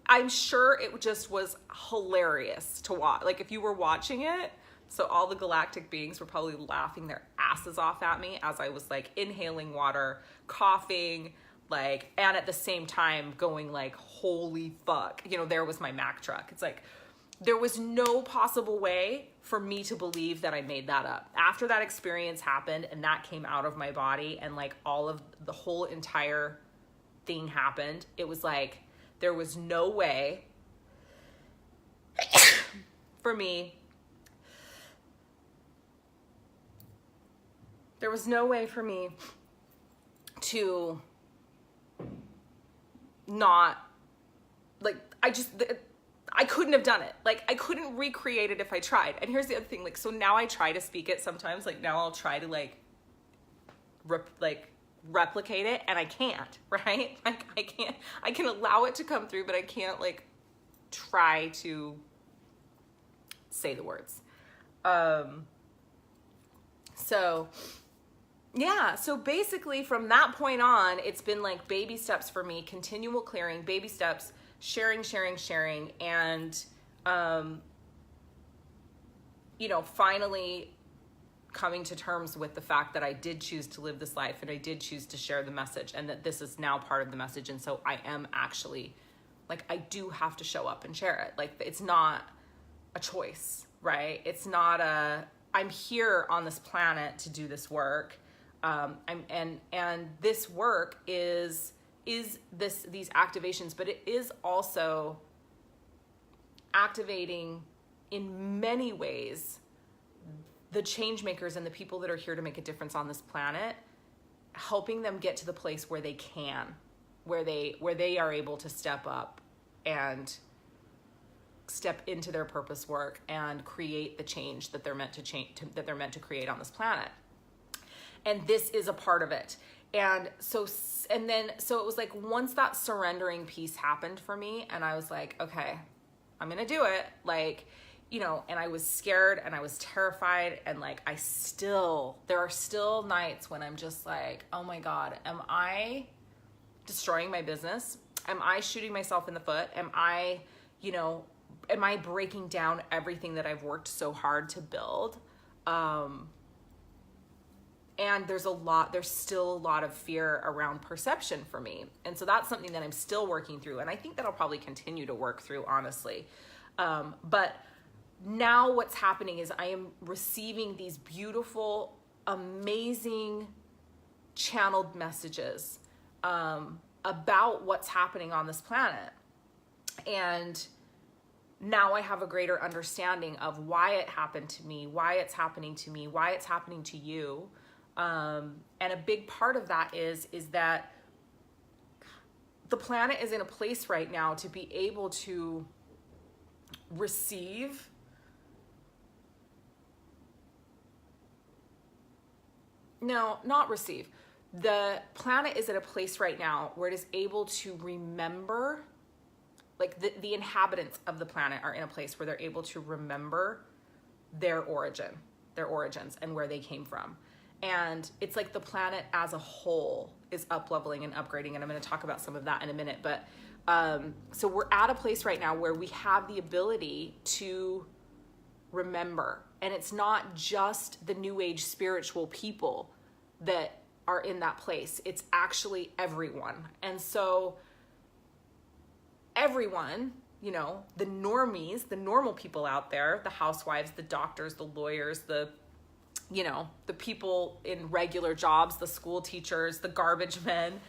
I'm sure it just was hilarious to watch. Like if you were watching it, so all the galactic beings were probably laughing their asses off at me as I was like inhaling water, coughing, like, and at the same time going like, holy fuck, you know, there was my Mack truck. It's like, there was no possible way for me to believe that I made that up. After that experience happened and that came out of my body and like all of the whole entire thing happened, it was like, there was no way for me. There was no way for me to not, like, I couldn't have done it. Like, I couldn't recreate it if I tried. And here's the other thing, like, so now I try to speak it sometimes, like, now I'll try to, like, replicate it, and I can't, right? Like, I can allow it to come through, but I can't, like, try to say the words. So yeah, so basically from that point on, it's been like baby steps for me, continual clearing, baby steps, sharing, and, you know, finally coming to terms with the fact that I did choose to live this life and I did choose to share the message and that this is now part of the message. And so I am actually, like, I do have to show up and share it. Like, it's not a choice, right? It's not I'm here on this planet to do this work. And this work is these activations, but it is also activating in many ways the change makers and the people that are here to make a difference on this planet, helping them get to the place where they can, where they are able to step up and step into their purpose work and create the change that they're meant to create on this planet. And this is a part of it. And so it was like, once that surrendering piece happened for me and I was like, okay, I'm going to do it. Like, you know, and I was scared and I was terrified. And like, there are still nights when I'm just like, oh my God, am I destroying my business? Am I shooting myself in the foot? Am I breaking down everything that I've worked so hard to build? And there's still a lot of fear around perception for me. And so that's something that I'm still working through. And I think that I'll probably continue to work through, honestly. But now what's happening is I am receiving these beautiful, amazing channeled messages about what's happening on this planet. And now I have a greater understanding of why it happened to me, why it's happening to me, why it's happening to you. And a big part of that is that the planet is in a place right now to be able to receive not receive. The planet is at a place right now where it is able to remember, like the inhabitants of the planet are in a place where they're able to remember their origins and where they came from. And it's like the planet as a whole is up-leveling and upgrading. And I'm going to talk about some of that in a minute. But so we're at a place right now where we have the ability to remember. And it's not just the new age spiritual people that are in that place. It's actually everyone. And so everyone, you know, the normies, the normal people out there, the housewives, the doctors, the lawyers, the you know, the people in regular jobs, the school teachers, the garbage men,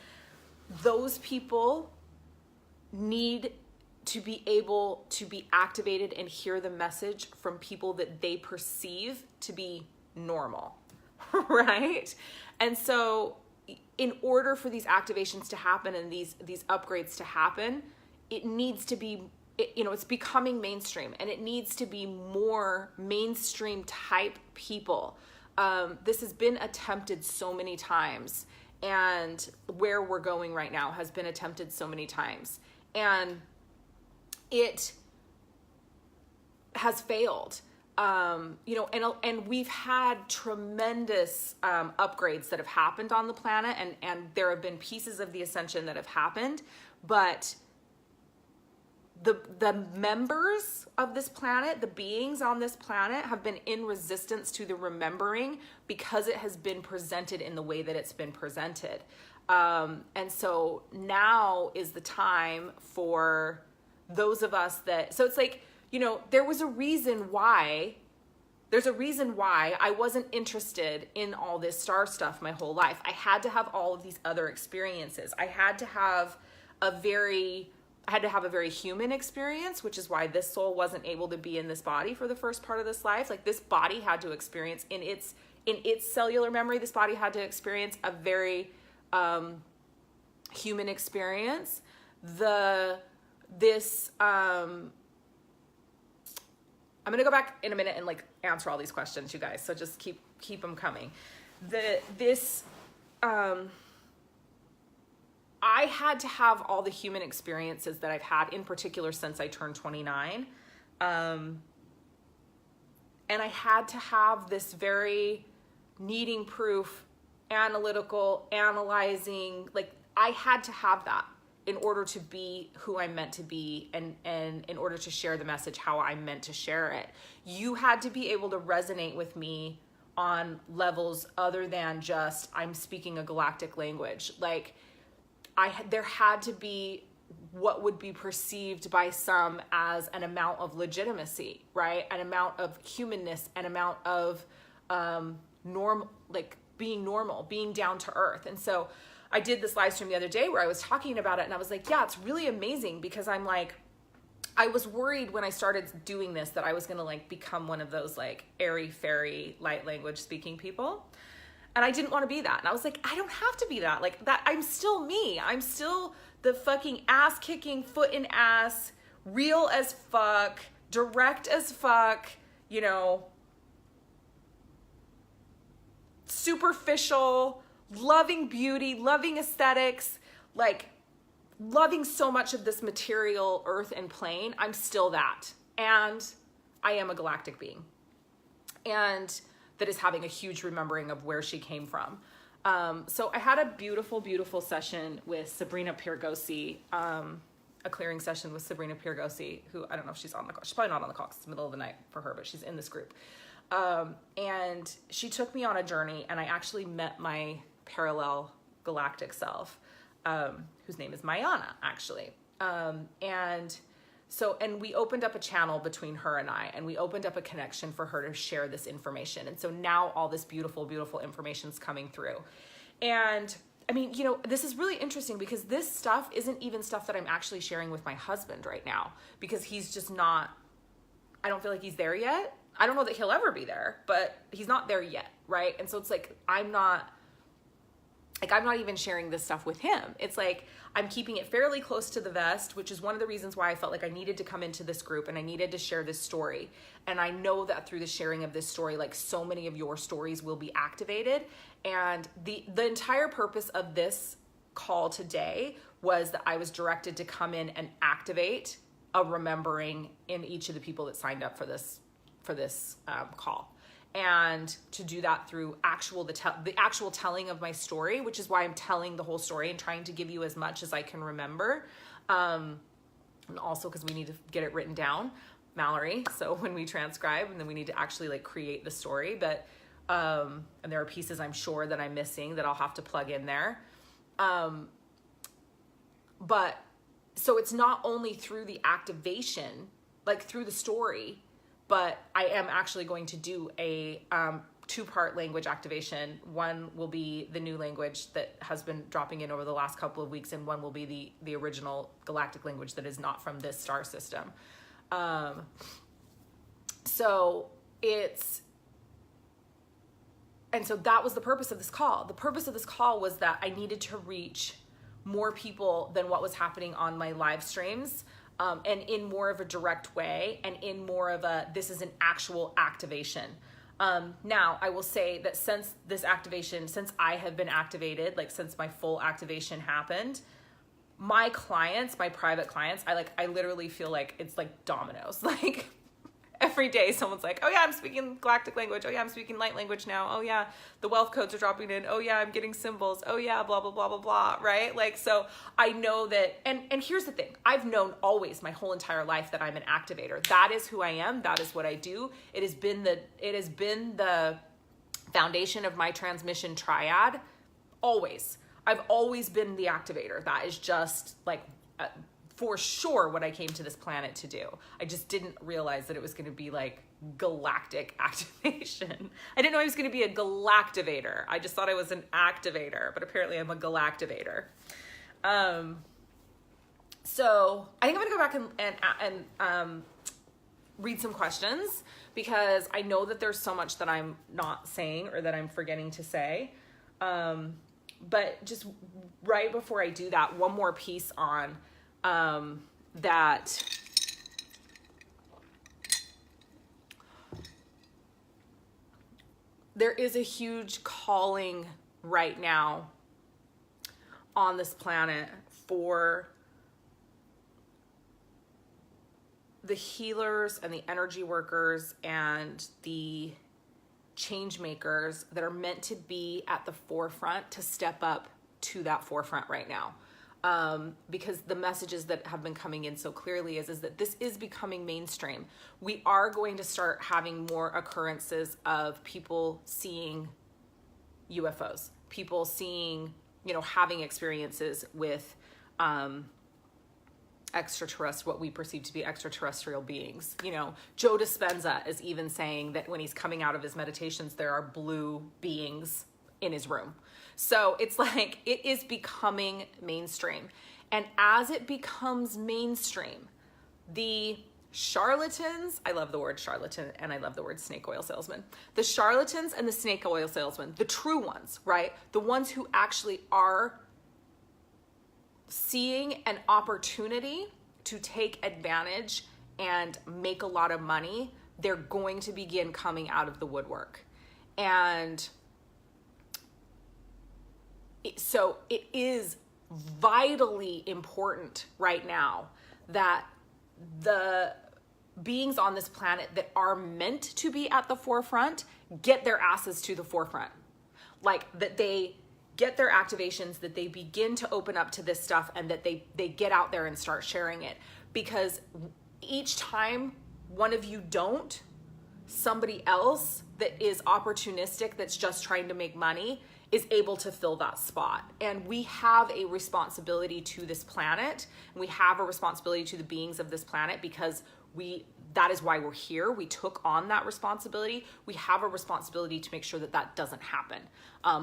those people need to be able to be activated and hear the message from people that they perceive to be normal, right? And so in order for these activations to happen and these upgrades to happen, it needs to be, you know, it's becoming mainstream, and it needs to be more mainstream type people. This has been attempted so many times, and where we're going right now has been attempted so many times, and it has failed. You know, and we've had tremendous upgrades that have happened on the planet, and there have been pieces of the ascension that have happened, but the members of this planet, the beings on this planet, have been in resistance to the remembering because it has been presented in the way that it's been presented. And so now is the time for those of us that, so it's like, you know, there's a reason why I wasn't interested in all this star stuff my whole life. I had to have all of these other experiences. I had to have a very human experience, which is why this soul wasn't able to be in this body for the first part of this life. Like, this body had to experience in its cellular memory, this body had to experience a very human experience. I'm going to go back in a minute and like answer all these questions, you guys. So just keep them coming. I had to have all the human experiences that I've had, in particular since I turned 29. And I had to have this very needing proof, analytical, analyzing, like I had to have that in order to be who I'm meant to be, and in order to share the message how I'm meant to share it. You had to be able to resonate with me on levels other than just I'm speaking a galactic language. Like, there had to be what would be perceived by some as an amount of legitimacy, right? An amount of humanness, an amount of being normal, being down to earth. And so I did this live stream the other day where I was talking about it, and I was like, yeah, it's really amazing, because I'm like, I was worried when I started doing this that I was going to like become one of those like airy fairy light language speaking people. And I didn't want to be that. And I was like, I don't have to be that. Like, that, I'm still me. I'm still the fucking ass kicking, foot in ass, real as fuck, direct as fuck, you know, superficial, loving beauty, loving aesthetics, like loving so much of this material earth and plane. I'm still that. And I am a galactic being. And that is having a huge remembering of where she came from. So I had a beautiful, beautiful session with Sabrina Pirgosi, a clearing session with Sabrina Pirgosi, who I don't know if she's on the call. She's probably not on the call because it's the middle of the night for her, but she's in this group. And she took me on a journey, and I actually met my parallel galactic self, whose name is Mayana, actually. And we opened up a channel between her and I, and we opened up a connection for her to share this information. And so now all this beautiful, beautiful information is coming through. And I mean, you know, this is really interesting because this stuff isn't even stuff that I'm actually sharing with my husband right now, because he's just not, I don't feel like he's there yet. I don't know that he'll ever be there, but he's not there yet, right? And so it's like, I'm not even sharing this stuff with him. It's like, I'm keeping it fairly close to the vest, which is one of the reasons why I felt like I needed to come into this group and I needed to share this story. And I know that through the sharing of this story, like so many of your stories will be activated. And the entire purpose of this call today was that I was directed to come in and activate a remembering in each of the people that signed up for this call. And to do that through the actual telling of my story, which is why I'm telling the whole story and trying to give you as much as I can remember. And also because we need to get it written down, Mallory. So when we transcribe, and then we need to actually like create the story. But and there are pieces I'm sure that I'm missing that I'll have to plug in there. But so it's not only through the activation, like through the story, but I am actually going to do a two-part language activation. One will be the new language that has been dropping in over the last couple of weeks, and one will be the original galactic language that is not from this star system. And so that was the purpose of this call. The purpose of this call was that I needed to reach more people than what was happening on my live streams, and in more of a direct way, and in more of a, this is an actual activation. Now, I will say that since this activation, since I have been activated, like since my full activation happened, my clients, my private clients, I literally feel like it's like dominoes. Like every day someone's like, oh yeah, I'm speaking galactic language. Oh yeah, I'm speaking light language now. Oh yeah, the wealth codes are dropping in. Oh yeah, I'm getting symbols. Oh yeah, blah, blah, blah, blah, blah, right? Like, so I know that, and here's the thing. I've known always my whole entire life that I'm an activator. That is who I am. That is what I do. It has been the foundation of my transmission triad. Always. I've always been the activator. That is just like, for sure what I came to this planet to do. I just didn't realize that it was going to be like galactic activation. I didn't know I was going to be a galactivator. I just thought I was an activator, but apparently I'm a galactivator. So I think I'm going to go back and read some questions, because I know that there's so much that I'm not saying or that I'm forgetting to say. But just right before I do that, one more piece on that there is a huge calling right now on this planet for the healers and the energy workers and the change makers that are meant to be at the forefront to step up to that forefront right now. Because the messages that have been coming in so clearly is that this is becoming mainstream. We are going to start having more occurrences of people seeing UFOs, people seeing, having experiences with what we perceive to be extraterrestrial beings. Joe Dispenza is even saying that when he's coming out of his meditations, there are blue beings in his room. So it's like, it is becoming mainstream. And as it becomes mainstream, the charlatans, I love the word charlatan and I love the word snake oil salesman. The charlatans and the snake oil salesman, the true ones, right? The ones who actually are seeing an opportunity to take advantage and make a lot of money, they're going to begin coming out of the woodwork. And so it is vitally important right now that the beings on this planet that are meant to be at the forefront get their asses to the forefront. Like, that they get their activations, that they begin to open up to this stuff, and that they get out there and start sharing it. Because each time one of you don't, somebody else that is opportunistic, that's just trying to make money, is able to fill that spot. And we have a responsibility to this planet, and we have a responsibility to the beings of this planet, because that is why we're here. We took on that responsibility. We have a responsibility to make sure that that doesn't happen,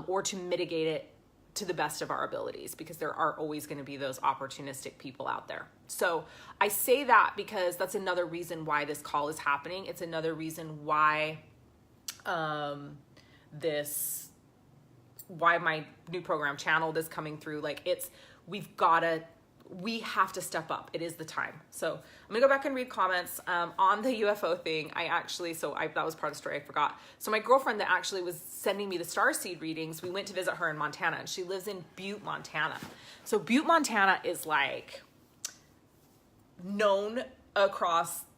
or to mitigate it to the best of our abilities, because there are always going to be those opportunistic people out there. So I say that because that's another reason why this call is happening. It's another reason why why my new program Channeled is coming through. Like, we have to step up. It is the time. So I'm gonna go back and read comments on the UFO thing. That was part of the story I forgot. So my girlfriend that actually was sending me the starseed readings, we went to visit her in Montana, and she lives in Butte, Montana. So Butte, Montana is like known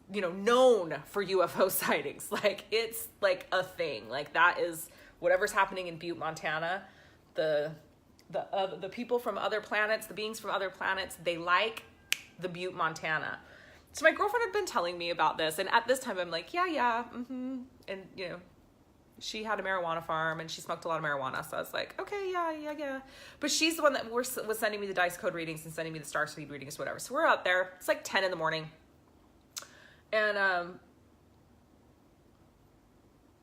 for UFO sightings. Like, it's like a thing. Like, that is whatever's happening in Butte, Montana. The people from other planets, the beings from other planets, they like the Butte, Montana. So my girlfriend had been telling me about this, and at this time I'm like, yeah, and she had a marijuana farm and she smoked a lot of marijuana, so I was like, okay, yeah. But she's the one that was sending me the dice code readings and sending me the starseed readings, whatever. So we're out there. It's like 10 in the morning, and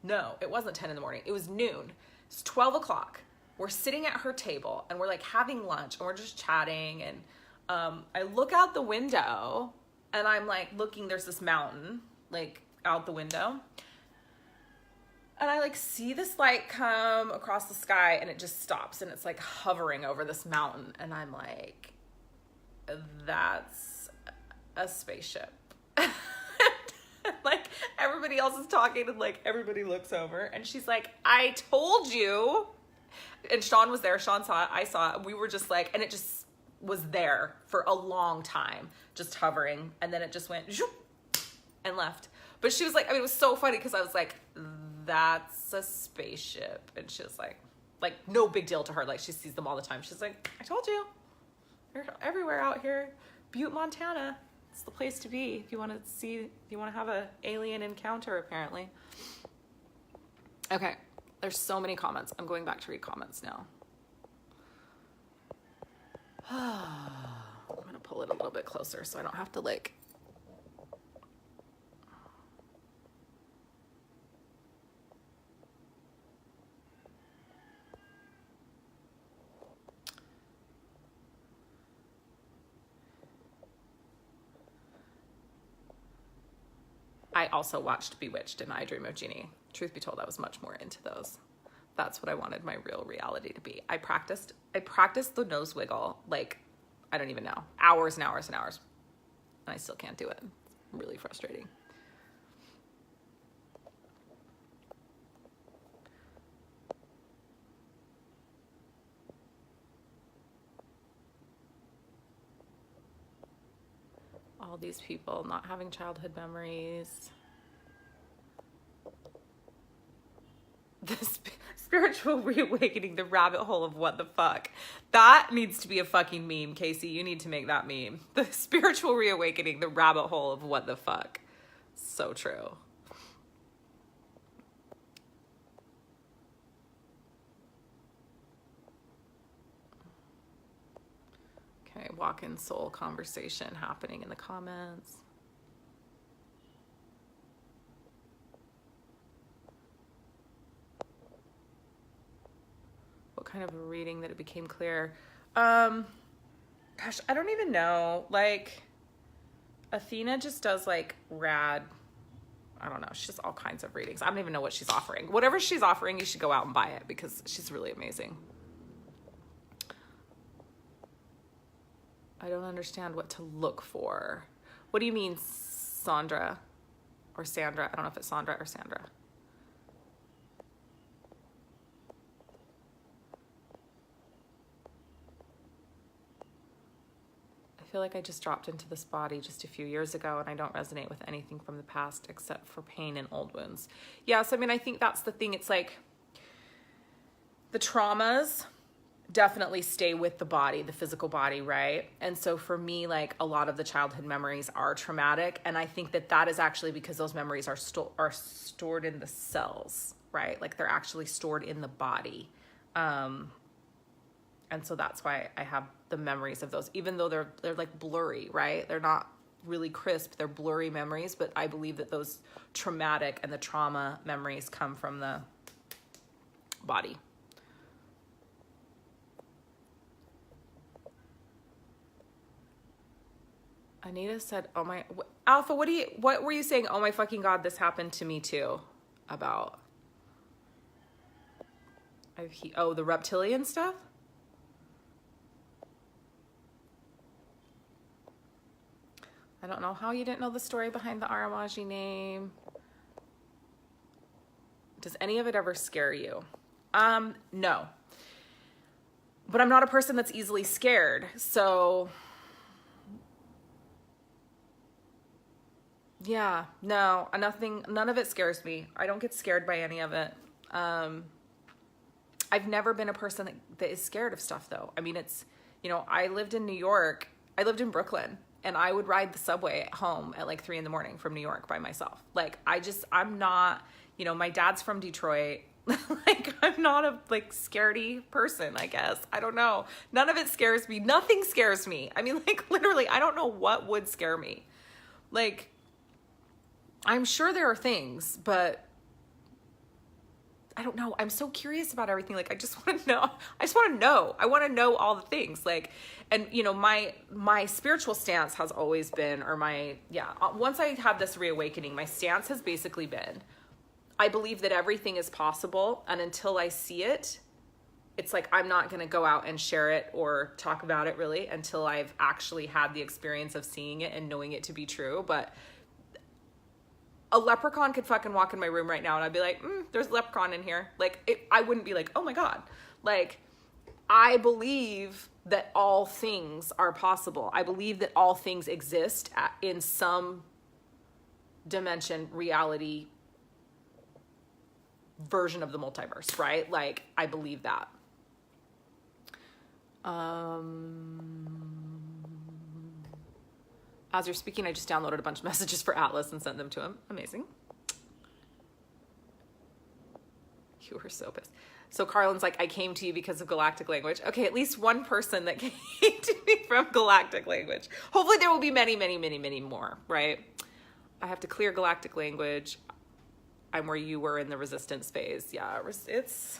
No, it wasn't 10 in the morning. It was noon. It's 12 o'clock. We're sitting at her table and we're like having lunch and we're just chatting. And I look out the window and I'm like looking, there's this mountain like out the window. And I like see this light come across the sky and it just stops and it's like hovering over this mountain. And I'm like, that's a spaceship. Like everybody else is talking and like everybody looks over and she's like, I told you. And Sean was there. Sean saw it. I saw it. We were just like, and it just was there for a long time, just hovering. And then it just went zoop, and left. But she was like, I mean, it was so funny because I was like, that's a spaceship. And she was like no big deal to her. Like she sees them all the time. She's like, I told you, they're everywhere out here. Butte, Montana. It's the place to be if you want to see, if you want to have an alien encounter, apparently. Okay, there's so many comments. I'm going back to read comments now. I'm gonna pull it a little bit closer so I don't have to like. I also watched Bewitched and I Dream of Jeannie. Truth be told, I was much more into those. That's what I wanted my real reality to be. I practiced the nose wiggle, like, I don't even know, hours and hours and hours. And I still can't do it. It's really frustrating. All these people not having childhood memories. The spiritual reawakening, the rabbit hole of what the fuck. That needs to be a fucking meme, Casey. You need to make that meme. The spiritual reawakening, the rabbit hole of what the fuck. So true. Okay, walk-in soul conversation happening in the comments. What kind of a reading that it became clear? Gosh, I don't even know. Like, Athena just does like rad, I don't know. She does all kinds of readings. I don't even know what she's offering. Whatever she's offering, you should go out and buy it because she's really amazing. I don't understand what to look for. What do you mean, Sandra or Sandra? I don't know if it's Sandra or Sandra. I feel like I just dropped into this body just a few years ago and I don't resonate with anything from the past except for pain and old wounds. Yes, I mean, I think that's the thing. It's like the traumas definitely stay with the body, the physical body, right? And so for me, like a lot of the childhood memories are traumatic, and I think that that is actually because those memories are stored in the cells, right? Like they're actually stored in the body, and so that's why I have the memories of those, even though they're like blurry, right? They're not really crisp, they're blurry memories, but I believe that those traumatic and the trauma memories come from the body. Anita said, oh my, Alpha, what were you saying? Oh my fucking God, this happened to me too. About, the reptilian stuff? I don't know how you didn't know the story behind the Aramaji name. Does any of it ever scare you? No. But I'm not a person that's easily scared, so... Yeah, no, none of it scares me. I don't get scared by any of it. I've never been a person that is scared of stuff though. I mean, it's, I lived in New York, I lived in Brooklyn, and I would ride the subway at home at like 3 a.m. from New York by myself. Like, I'm not, my dad's from Detroit. Like, I'm not a like scaredy person, I guess. I don't know. None of it scares me. Nothing scares me. I mean, like literally, I don't know what would scare me. Like, I'm sure there are things, but I don't know. I'm so curious about everything. Like, I just want to know. I just want to know. I want to know all the things. Like, and you know, my spiritual stance has always been, or once I had this reawakening, my stance has basically been, I believe that everything is possible. And until I see it, it's like, I'm not going to go out and share it or talk about it really until I've actually had the experience of seeing it and knowing it to be true. But a leprechaun could fucking walk in my room right now and I'd be like, there's a leprechaun in here. Like, I wouldn't be like, oh my God. Like, I believe that all things are possible. I believe that all things exist in some dimension, reality, version of the multiverse, right? Like, I believe that. As you're speaking, I just downloaded a bunch of messages for Atlas and sent them to him. Amazing. You were so pissed. So Carlin's like, I came to you because of galactic language. Okay, at least one person that came to me from galactic language. Hopefully there will be many, many, many, many more, right? I have to clear galactic language. I'm where you were in the resistance phase. Yeah, it's...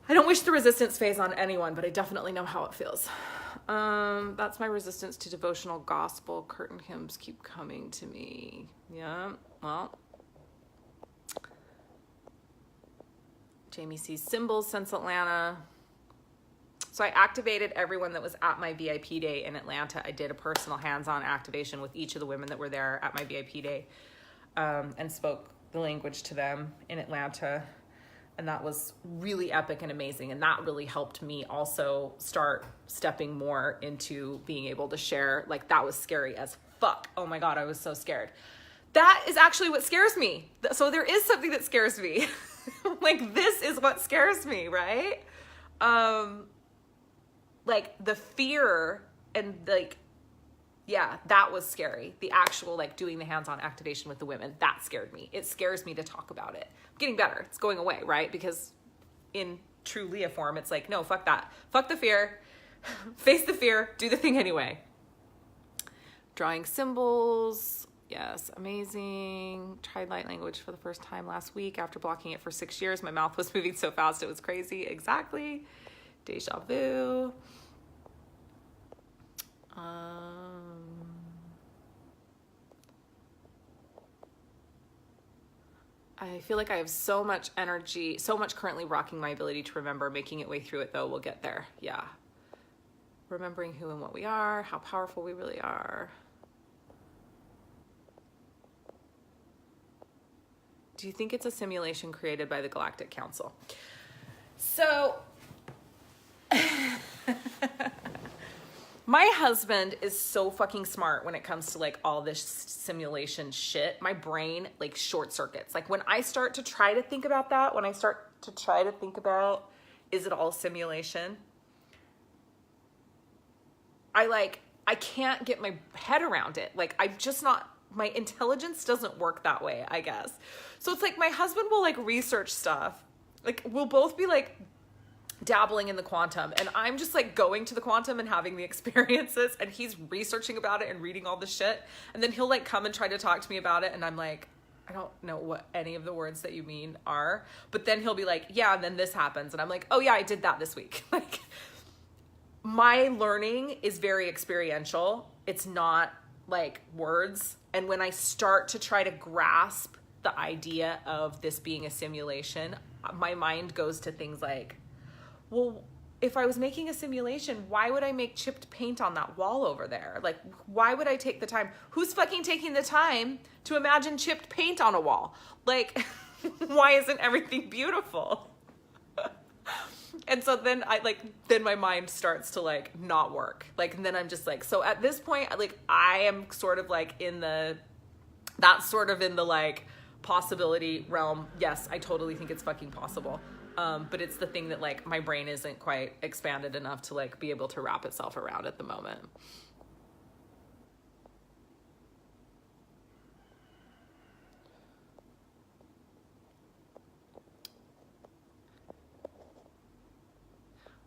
I don't wish the resistance phase on anyone, but I definitely know how it feels. That's my resistance to devotional gospel. Curtain hymns keep coming to me. Yeah, well. Jamie sees symbols since Atlanta. So I activated everyone that was at my VIP day in Atlanta. I did a personal hands-on activation with each of the women that were there at my VIP day, and spoke the language to them in Atlanta. And that was really epic and amazing. And that really helped me also start stepping more into being able to share. Like, that was scary as fuck. Oh my God, I was so scared. That is actually what scares me. So there is something that scares me. Like, this is what scares me, right? Like, the fear and, like, yeah, that was scary. The actual, like, doing the hands-on activation with the women, that scared me. It scares me to talk about it. I'm getting better. It's going away, right? Because in true Leah form, it's like, no, fuck that. Fuck the fear. Face the fear. Do the thing anyway. Drawing symbols. Yes, amazing. Tried light language for the first time last week after blocking it for 6 years. My mouth was moving so fast, it was crazy. Exactly. Deja vu. I feel like I have so much energy, so much currently rocking my ability to remember. Making it way through it though, we'll get there. Yeah. Remembering who and what we are, how powerful we really are. Do you think it's a simulation created by the Galactic Council? So, my husband is so fucking smart when it comes to like all this simulation shit. My brain like short circuits. Like when I start to try to think about that, when I start to try to think about, is it all simulation? I can't get my head around it. Like I'm just not, my intelligence doesn't work that way, I guess. So it's like my husband will like research stuff. Like we'll both be like dabbling in the quantum and I'm just like going to the quantum and having the experiences and he's researching about it and reading all the shit. And then he'll like come and try to talk to me about it. And I'm like, I don't know what any of the words that you mean are, but then he'll be like, yeah, and then this happens. And I'm like, oh yeah, I did that this week. Like my learning is very experiential. It's not like words. And when I start to try to grasp the idea of this being a simulation, my mind goes to things like, well, if I was making a simulation, why would I make chipped paint on that wall over there? Like, why would I take the time? Who's fucking taking the time to imagine chipped paint on a wall? Like, why isn't everything beautiful? And so then then my mind starts to like not work. Like, and then I'm just like, so at this point, like I am sort of like that's sort of in the like possibility realm. Yes, I totally think it's fucking possible. But it's the thing that like my brain isn't quite expanded enough to like be able to wrap itself around at the moment.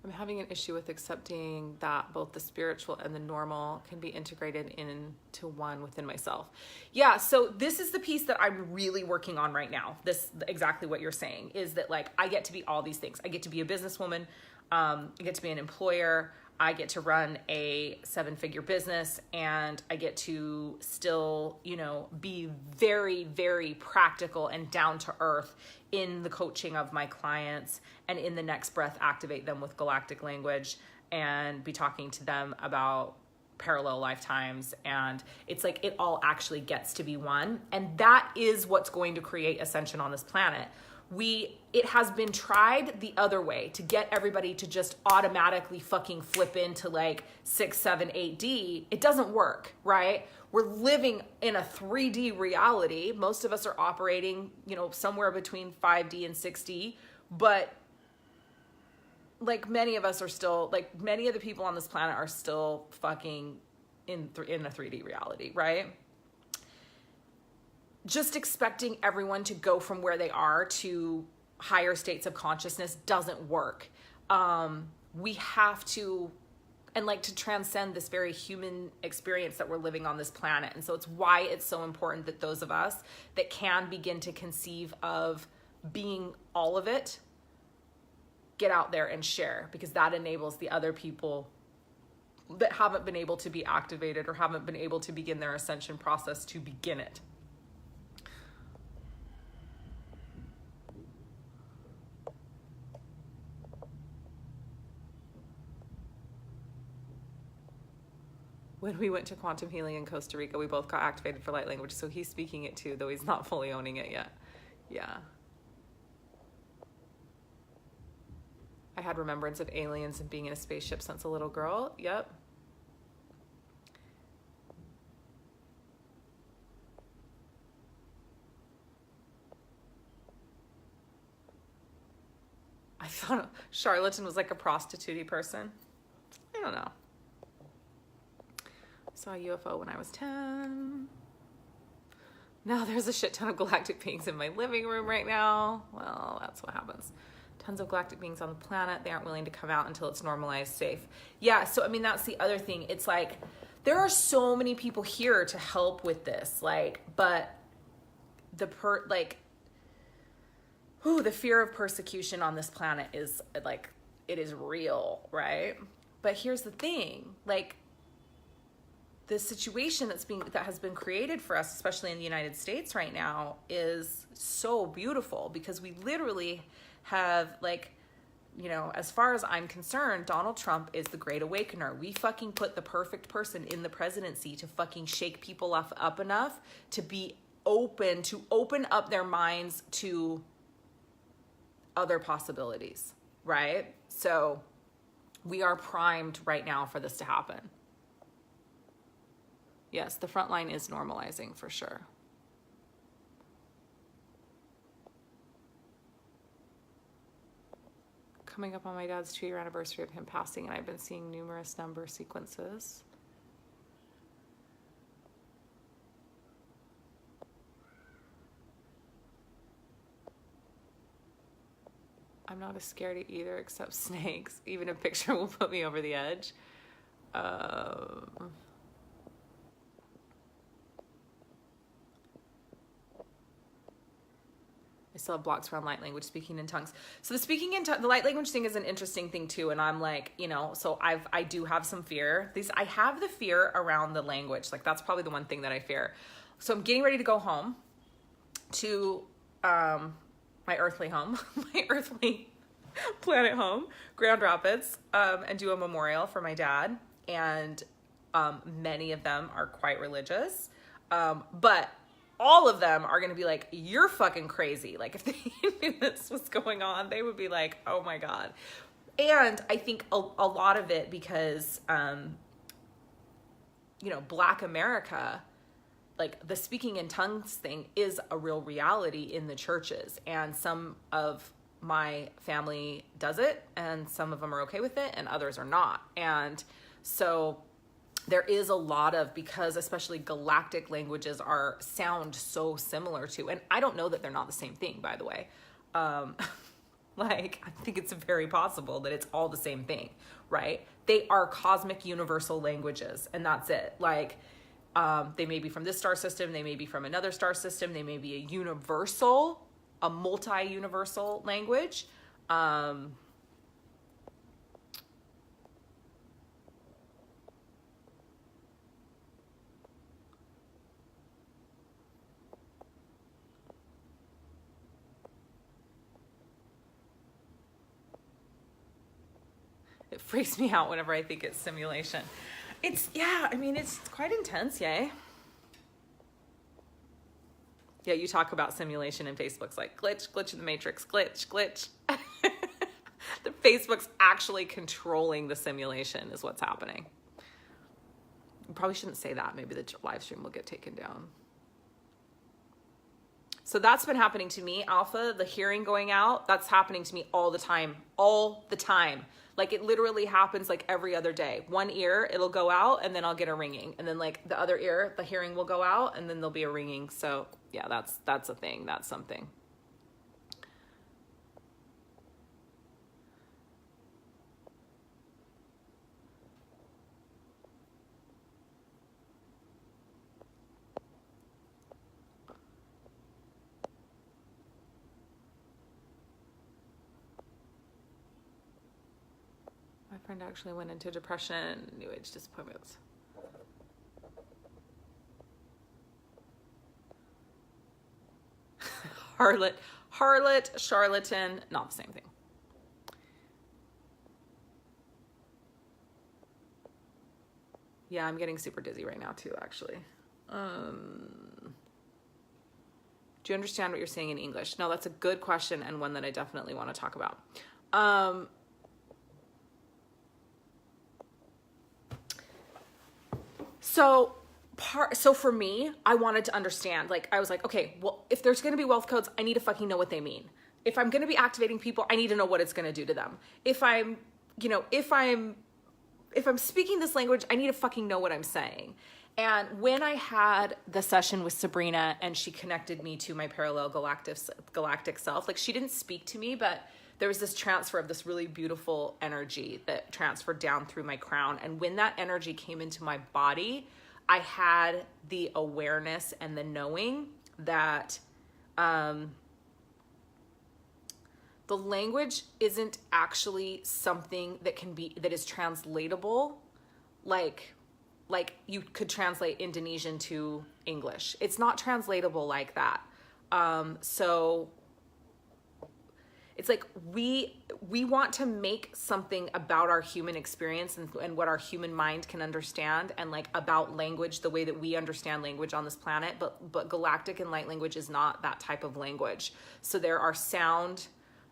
I'm having an issue with accepting that both the spiritual and the normal can be integrated into one within myself. Yeah, so this is the piece that I'm really working on right now. This exactly what you're saying is that like I get to be all these things. I get to be a businesswoman, I get to be an employer, I get to run a 7-figure business, and I get to still, you know, be very, very practical and down to earth in the coaching of my clients, and in the next breath, activate them with galactic language and be talking to them about parallel lifetimes. And it's like, it all actually gets to be one. And that is what's going to create ascension on this planet. It has been tried the other way to get everybody to just automatically fucking flip into like 6, 7, 8D. It doesn't work, right? We're living in a 3D reality. Most of us are operating, you know, somewhere between 5D and 6D, but like many of us are still, like many of the people on this planet are still fucking in a 3D reality, right? Just expecting everyone to go from where they are to higher states of consciousness doesn't work. We have to, and like to transcend this very human experience that we're living on this planet. And so it's why it's so important that those of us that can begin to conceive of being all of it, get out there and share, because that enables the other people that haven't been able to be activated or haven't been able to begin their ascension process to begin it. When we went to quantum healing in Costa Rica, we both got activated for light language. So he's speaking it too, though he's not fully owning it yet. Yeah. I had remembrance of aliens and being in a spaceship since a little girl. Yep. I thought charlatan was like a prostitute-y person. I don't know. Saw a UFO when I was 10. Now there's a shit ton of galactic beings in my living room right now. Well, that's what happens. Tons of galactic beings on the planet. They aren't willing to come out until it's normalized, safe. Yeah, so I mean, that's the other thing. It's like, there are so many people here to help with this. Like, but the fear of persecution on this planet is like, it is real, right? But here's the thing, like, the situation that has been created for us, especially in the United States right now, is so beautiful, because we literally have, like, you know, as far as I'm concerned, Donald Trump is the great awakener. We fucking put the perfect person in the presidency to fucking shake people up enough to be open, to open up their minds to other possibilities, right? So we are primed right now for this to happen. Yes, the front line is normalizing for sure. Coming up on my dad's 2-year anniversary of him passing, and I've been seeing numerous number sequences. I'm not as scared of either, except snakes. Even a picture will put me over the edge. I still have blocks around light language, speaking in tongues. So the speaking in the light language thing is an interesting thing too. And I'm like, you know, so I do have some fear. I have the fear around the language. Like, that's probably the one thing that I fear. So I'm getting ready to go home to my earthly home, my earthly planet home, Grand Rapids, and do a memorial for my dad. And many of them are quite religious, but all of them are going to be like, you're fucking crazy. Like, if they knew this was going on, they would be like, oh my God. And I think a lot of it because, you know, Black America, like the speaking in tongues thing is a real reality in the churches. And some of my family does it, and some of them are okay with it, and others are not. And so there is a lot of, because especially galactic languages sound so similar to, and I don't know that they're not the same thing, by the way. Like, I think it's very possible that it's all the same thing, right? They are cosmic universal languages, and that's it. Like, they may be from this star system, they may be from another star system, they may be a universal, a multi-universal language. It freaks me out whenever I think it's simulation. It's, yeah, I mean, it's quite intense, yay. Yeah, you talk about simulation and Facebook's like, glitch in the matrix, glitch. The Facebook's actually controlling the simulation is what's happening. You probably shouldn't say that. Maybe the live stream will get taken down. So that's been happening to me. Alpha, the hearing going out, that's happening to me all the time. Like, it literally happens like every other day. One ear, it'll go out, and then I'll get a ringing. And then like the other ear, the hearing will go out, and then there'll be a ringing. So yeah, that's a thing. That's something. My friend actually went into depression, New Age disappointments. Harlot, charlatan, not the same thing. Yeah, I'm getting super dizzy right now too, actually. Do you understand what you're saying in English? No, that's a good question, and one that I definitely want to talk about. So for me, I wanted to understand, like, I was like, okay, well, if there's going to be wealth codes, I need to fucking know what they mean. If I'm going to be activating people, I need to know what it's going to do to them. If I'm speaking this language, I need to fucking know what I'm saying. And when I had the session with Sabrina and she connected me to my parallel galactic self, like, she didn't speak to me, but there was this transfer of this really beautiful energy that transferred down through my crown. And when that energy came into my body, I had the awareness and the knowing that the language isn't actually something that is translatable, like you could translate Indonesian to English. It's not translatable like that. So it's like we want to make something about our human experience and what our human mind can understand, and like about language, the way that we understand language on this planet. But galactic and light language is not that type of language. So there are sound,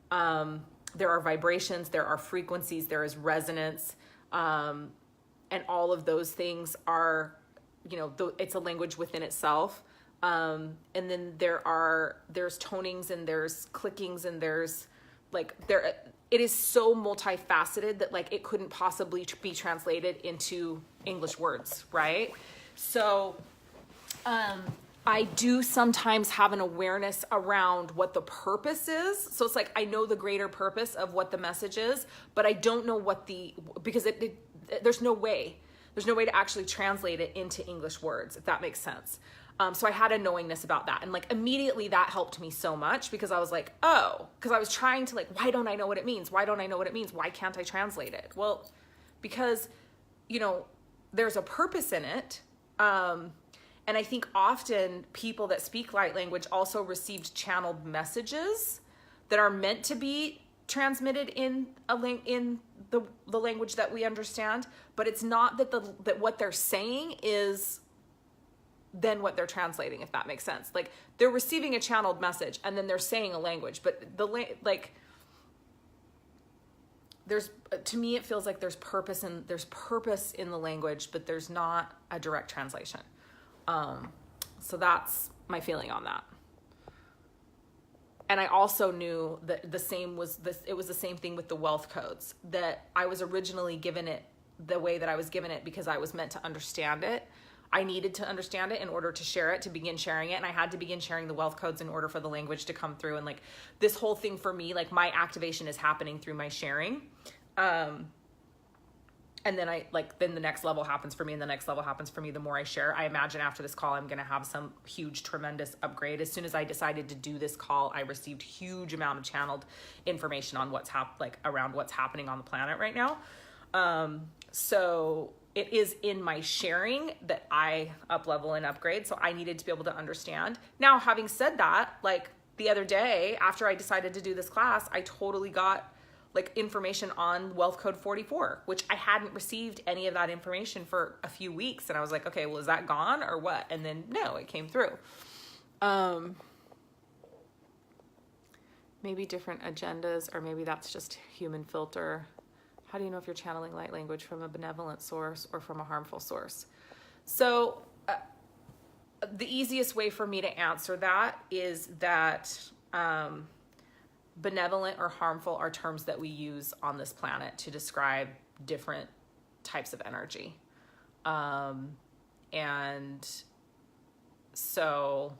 there are vibrations, there are frequencies, there is resonance, and all of those things are, it's a language within itself. And then there's tonings and there's clickings and there's it is so multifaceted that like it couldn't possibly be translated into English words, right? So I do sometimes have an awareness around what the purpose is. So it's like I know the greater purpose of what the message is, but I don't know because there's no way to actually translate it into English words, if that makes sense. So I had a knowingness about that. And like immediately that helped me so much, because I was like, oh, because I was trying to why don't I know what it means? Why don't I know what it means? Why can't I translate it? Well, because, there's a purpose in it. And I think often people that speak light language also received channeled messages that are meant to be transmitted in the language that we understand, but it's not that what they're saying is then what they're translating, if that makes sense. Like they're receiving a channeled message and then they're saying a language, but to me, it feels like there's purpose in the language, but there's not a direct translation. So that's my feeling on that. And I also knew that it was the same thing with the wealth codes, that I was originally given it the way that I was given it because I was meant to understand it. I needed to understand it in order to share it, to begin sharing it. And I had to begin sharing the wealth codes in order for the language to come through. And like this whole thing for me, like my activation is happening through my sharing. And then then the next level happens for me, and the next level happens for me the more I share. I imagine after this call, I'm going to have some huge, tremendous upgrade. As soon as I decided to do this call, I received huge amount of channeled information on what's around what's happening on the planet right now. So it is in my sharing that I up level and upgrade. So I needed to be able to understand. Now, having said that, like the other day after I decided to do this class, I totally got like information on wealth code 44, which I hadn't received any of that information for a few weeks. And I was like, okay, well, is that gone or what? And then no, it came through. Maybe different agendas, or maybe that's just human filter. How do you know if you're channeling light language from a benevolent source or from a harmful source? So the easiest way for me to answer that is that, benevolent or harmful are terms that we use on this planet to describe different types of energy. And so,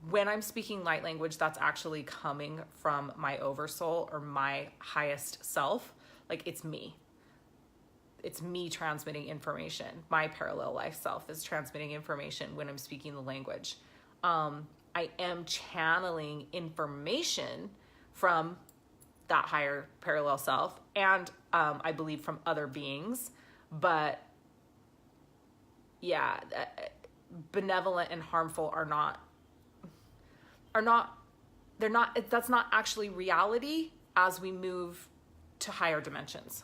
when I'm speaking light language, that's actually coming from my oversoul or my highest self. Like it's me. It's me transmitting information. My parallel life self is transmitting information when I'm speaking the language. I am channeling information from that higher parallel self, and I believe from other beings. But yeah, benevolent and harmful that's not actually reality as we move to higher dimensions.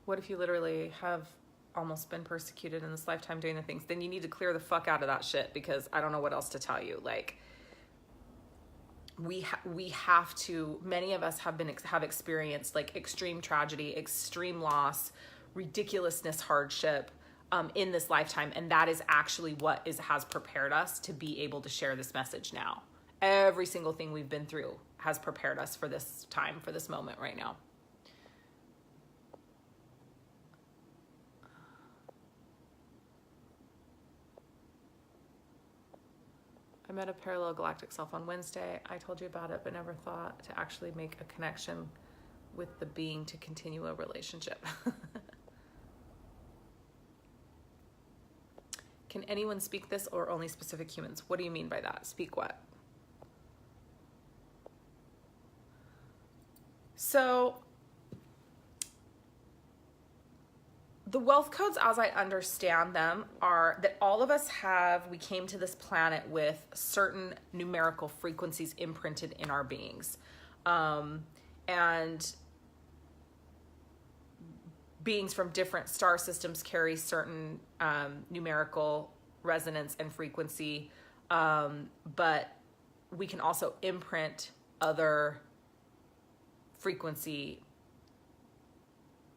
What if you literally have almost been persecuted in this lifetime doing the things? Then you need to clear the fuck out of that shit, because I don't know what else to tell you. Like, we have to, many of us have experienced like extreme tragedy, extreme loss, ridiculousness, hardship in this lifetime. And that is actually what has prepared us to be able to share this message now. Every single thing we've been through has prepared us for this time, for this moment right now. I met a parallel galactic self on Wednesday. I told you about it, but never thought to actually make a connection with the being to continue a relationship. Can anyone speak this, or only specific humans? What do you mean by that? Speak what? So the wealth codes, as I understand them, are that all of us we came to this planet with certain numerical frequencies imprinted in our beings. And beings from different star systems carry certain numerical resonance and frequency. But we can also imprint other frequency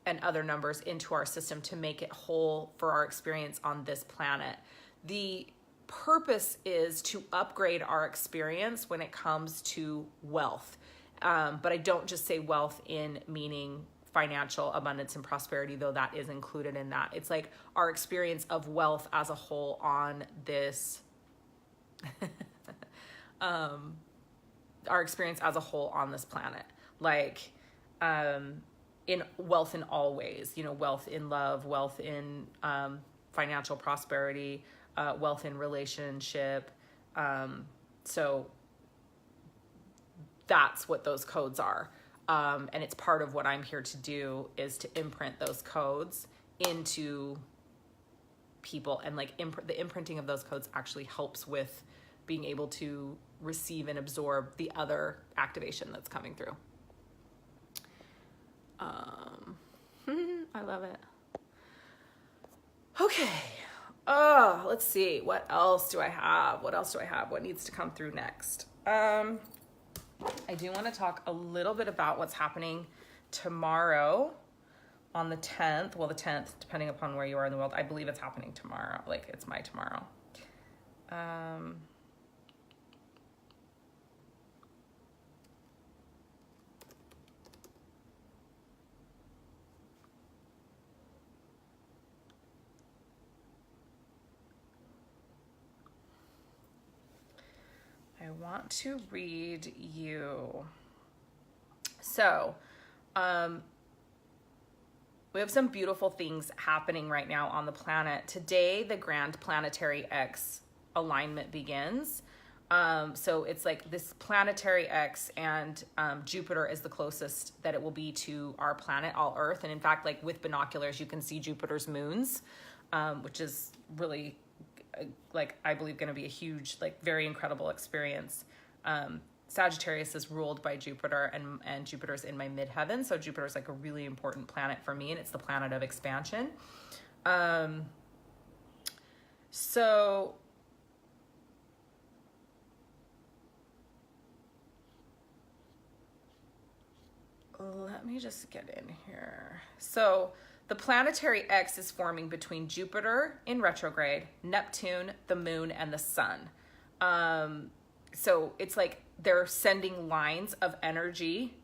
and other numbers into our system to make it whole for our experience on this planet. The purpose is to upgrade our experience when it comes to wealth. But I don't just say wealth in meaning financial abundance and prosperity, though that is included in that. It's like our experience of wealth as a whole on this, our experience as a whole on this planet. Like, in wealth in all ways, wealth in love, wealth in financial prosperity, wealth in relationship. So that's what those codes are. And it's part of what I'm here to do, is to imprint those codes into people. And like the imprinting of those codes actually helps with being able to receive and absorb the other activation that's coming through. I love it. Okay. Let's see. What else do I have? What needs to come through next? I do want to talk a little bit about what's happening tomorrow on the 10th. Well, the 10th, depending upon where you are in the world. I believe it's happening tomorrow. Like, it's my tomorrow. I want to read you. So, we have some beautiful things happening right now on the planet. Today, the Grand Planetary X alignment begins. So it's like this planetary X, and Jupiter is the closest that it will be to our planet, all Earth. And in fact, like with binoculars, you can see Jupiter's moons, which is really, like, I believe going to be a huge, like, very incredible experience. Sagittarius is ruled by Jupiter, and Jupiter's in my midheaven. So Jupiter's like a really important planet for me, and it's the planet of expansion. So let me just get in here. So the planetary X is forming between Jupiter in retrograde, Neptune, the moon, and the sun. So it's like they're sending lines of energy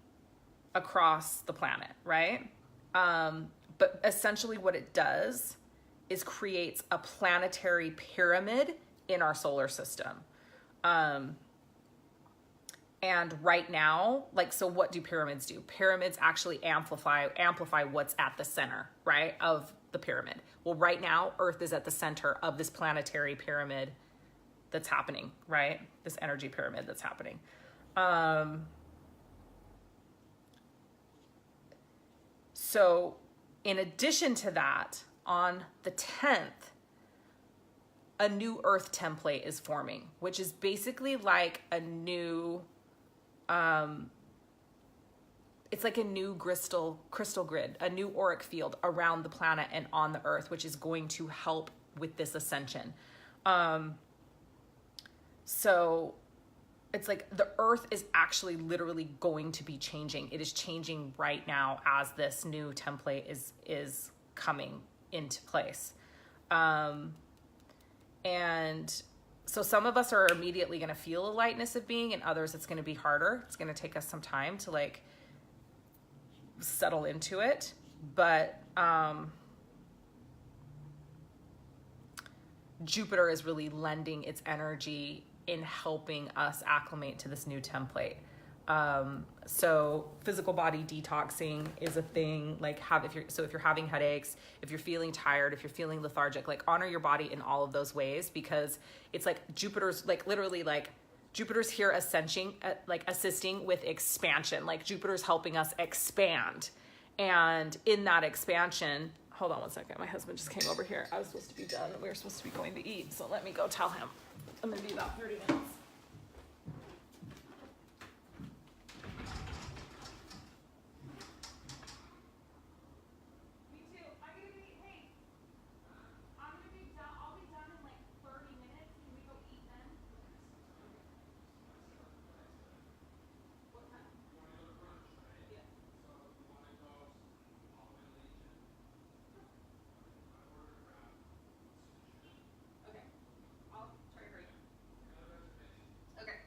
across the planet, right? But essentially what it does is creates a planetary pyramid in our solar system. And right now, like, so what do pyramids do? Pyramids actually amplify what's at the center, right, of the pyramid. Well, right now, Earth is at the center of this planetary pyramid that's happening, right? This energy pyramid that's happening. So in addition to that, on the 10th, a new Earth template is forming, which is basically like a new, it's like a new crystal grid, a new auric field around the planet and on the Earth, which is going to help with this ascension. So it's like the Earth is actually literally going to be changing. It is changing right now as this new template is coming into place. And so some of us are immediately going to feel a lightness of being, and others it's going to be harder. It's going to take us some time to like settle into it. But Jupiter is really lending its energy in helping us acclimate to this new template. So physical body detoxing is a thing. Like if you're having headaches, if you're feeling tired, if you're feeling lethargic, like honor your body in all of those ways, because it's like Jupiter's like literally like Jupiter's here assisting with expansion. Like Jupiter's helping us expand. And in that expansion, hold on one second. My husband just came over here. I was supposed to be done. We were supposed to be going to eat. So let me go tell him. I'm going to be about 30 minutes. Me too. I'm going to be, hey, I'm going to be done. I'll be done in like 30 minutes. Can we go eat then? What time? You want to go to brunch, right? Yeah. So you want to go all the way to Legion? Okay. I'll try to hurry. Okay.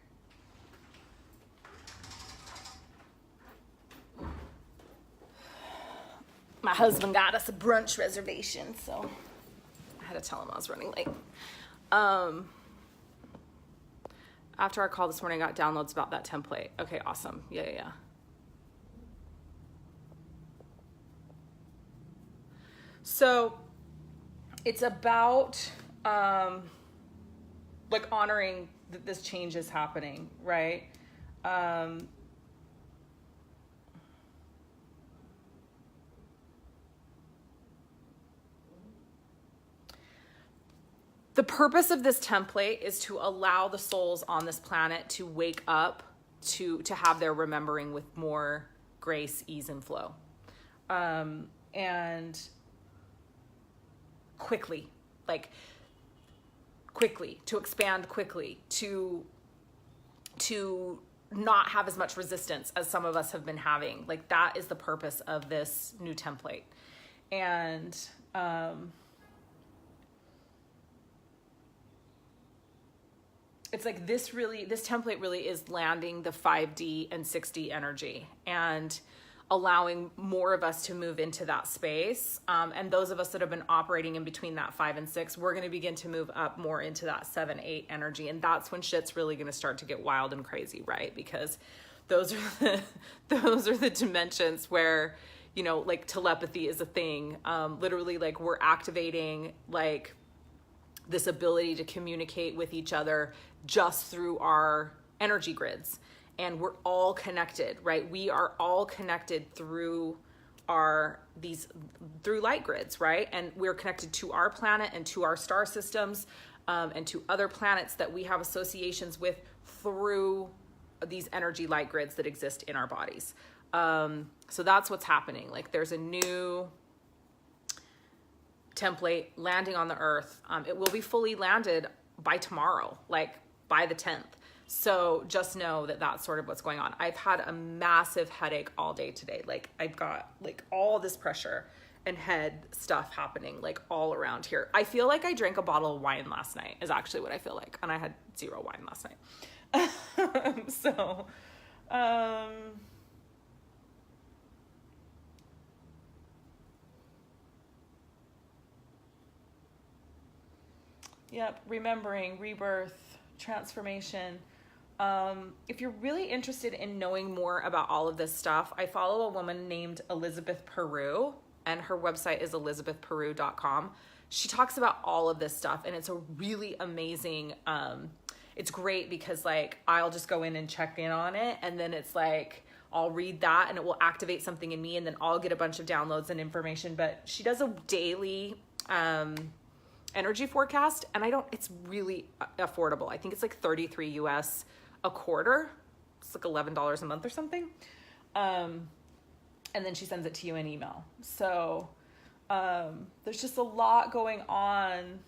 My husband got us a brunch reservation, so I had to tell him I was running late. After our call this morning, I got downloads about that template. Okay, awesome. Yeah. So it's about like honoring that this change is happening, right? The purpose of this template is to allow the souls on this planet to wake up, to have their remembering with more grace, ease, and flow. And quickly, to expand quickly, to not have as much resistance as some of us have been having. Like that is the purpose of this new template. And it's like this template really is landing the 5D and 6D energy and allowing more of us to move into that space. And those of us that have been operating in between that 5 and 6, we're going to begin to move up more into that 7, 8 energy. And that's when shit's really going to start to get wild and crazy, right? Because those are the dimensions where, you know, like telepathy is a thing. Literally, like we're activating like this ability to communicate with each other just through our energy grids. And we're all connected, right? We are all connected through through light grids, right? And we're connected to our planet and to our star systems, and to other planets that we have associations with through these energy light grids that exist in our bodies. So that's what's happening. Like there's a new template landing on the earth. It will be fully landed by tomorrow, like by the 10th. So just know that that's sort of what's going on. I've had a massive headache all day today. Like I've got like all this pressure and head stuff happening like all around here. I feel like I drank a bottle of wine last night is actually what I feel like. And I had 0 wine last night. So, yep. Remembering, rebirth, transformation. If you're really interested in knowing more about all of this stuff, I follow a woman named Elizabeth Peru, and her website is elizabethperu.com. She talks about all of this stuff, and it's a really amazing, it's great because like, I'll just go in and check in on it. And then it's like, I'll read that and it will activate something in me, and then I'll get a bunch of downloads and information. But she does a daily, energy forecast, and it's really affordable. I think it's like 33 US a quarter. It's like $11 a month or something. And then she sends it to you in email. So there's just a lot going on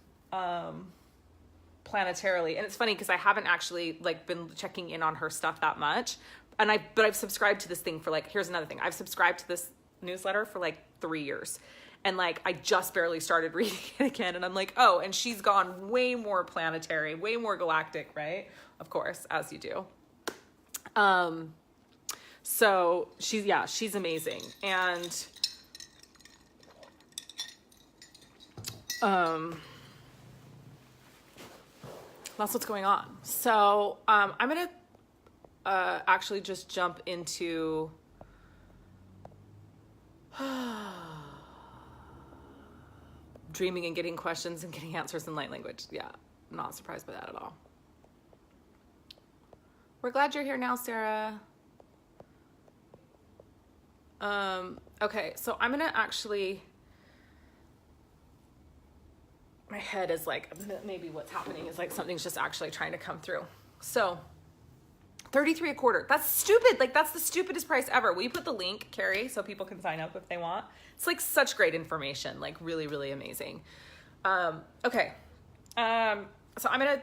planetarily. And it's funny because I haven't actually like been checking in on her stuff that much. But I've subscribed to this thing for like, here's another thing. I've subscribed to this newsletter for like 3 years. And like, I just barely started reading it again. And I'm like, oh, and she's gone way more planetary, way more galactic, right? Of course, as you do. So she's amazing. And, that's what's going on. So, I'm going to, actually just jump into, dreaming and getting questions and getting answers in light language. Yeah, I'm not surprised by that at all. We're glad you're here now, Sarah. Okay, so I'm gonna actually, my head is like, maybe what's happening is like something's just actually trying to come through. So 33 a quarter. That's stupid. Like that's the stupidest price ever. Will you put the link, Carrie, so people can sign up if they want? It's like such great information, like really, really amazing. Okay. So I'm going to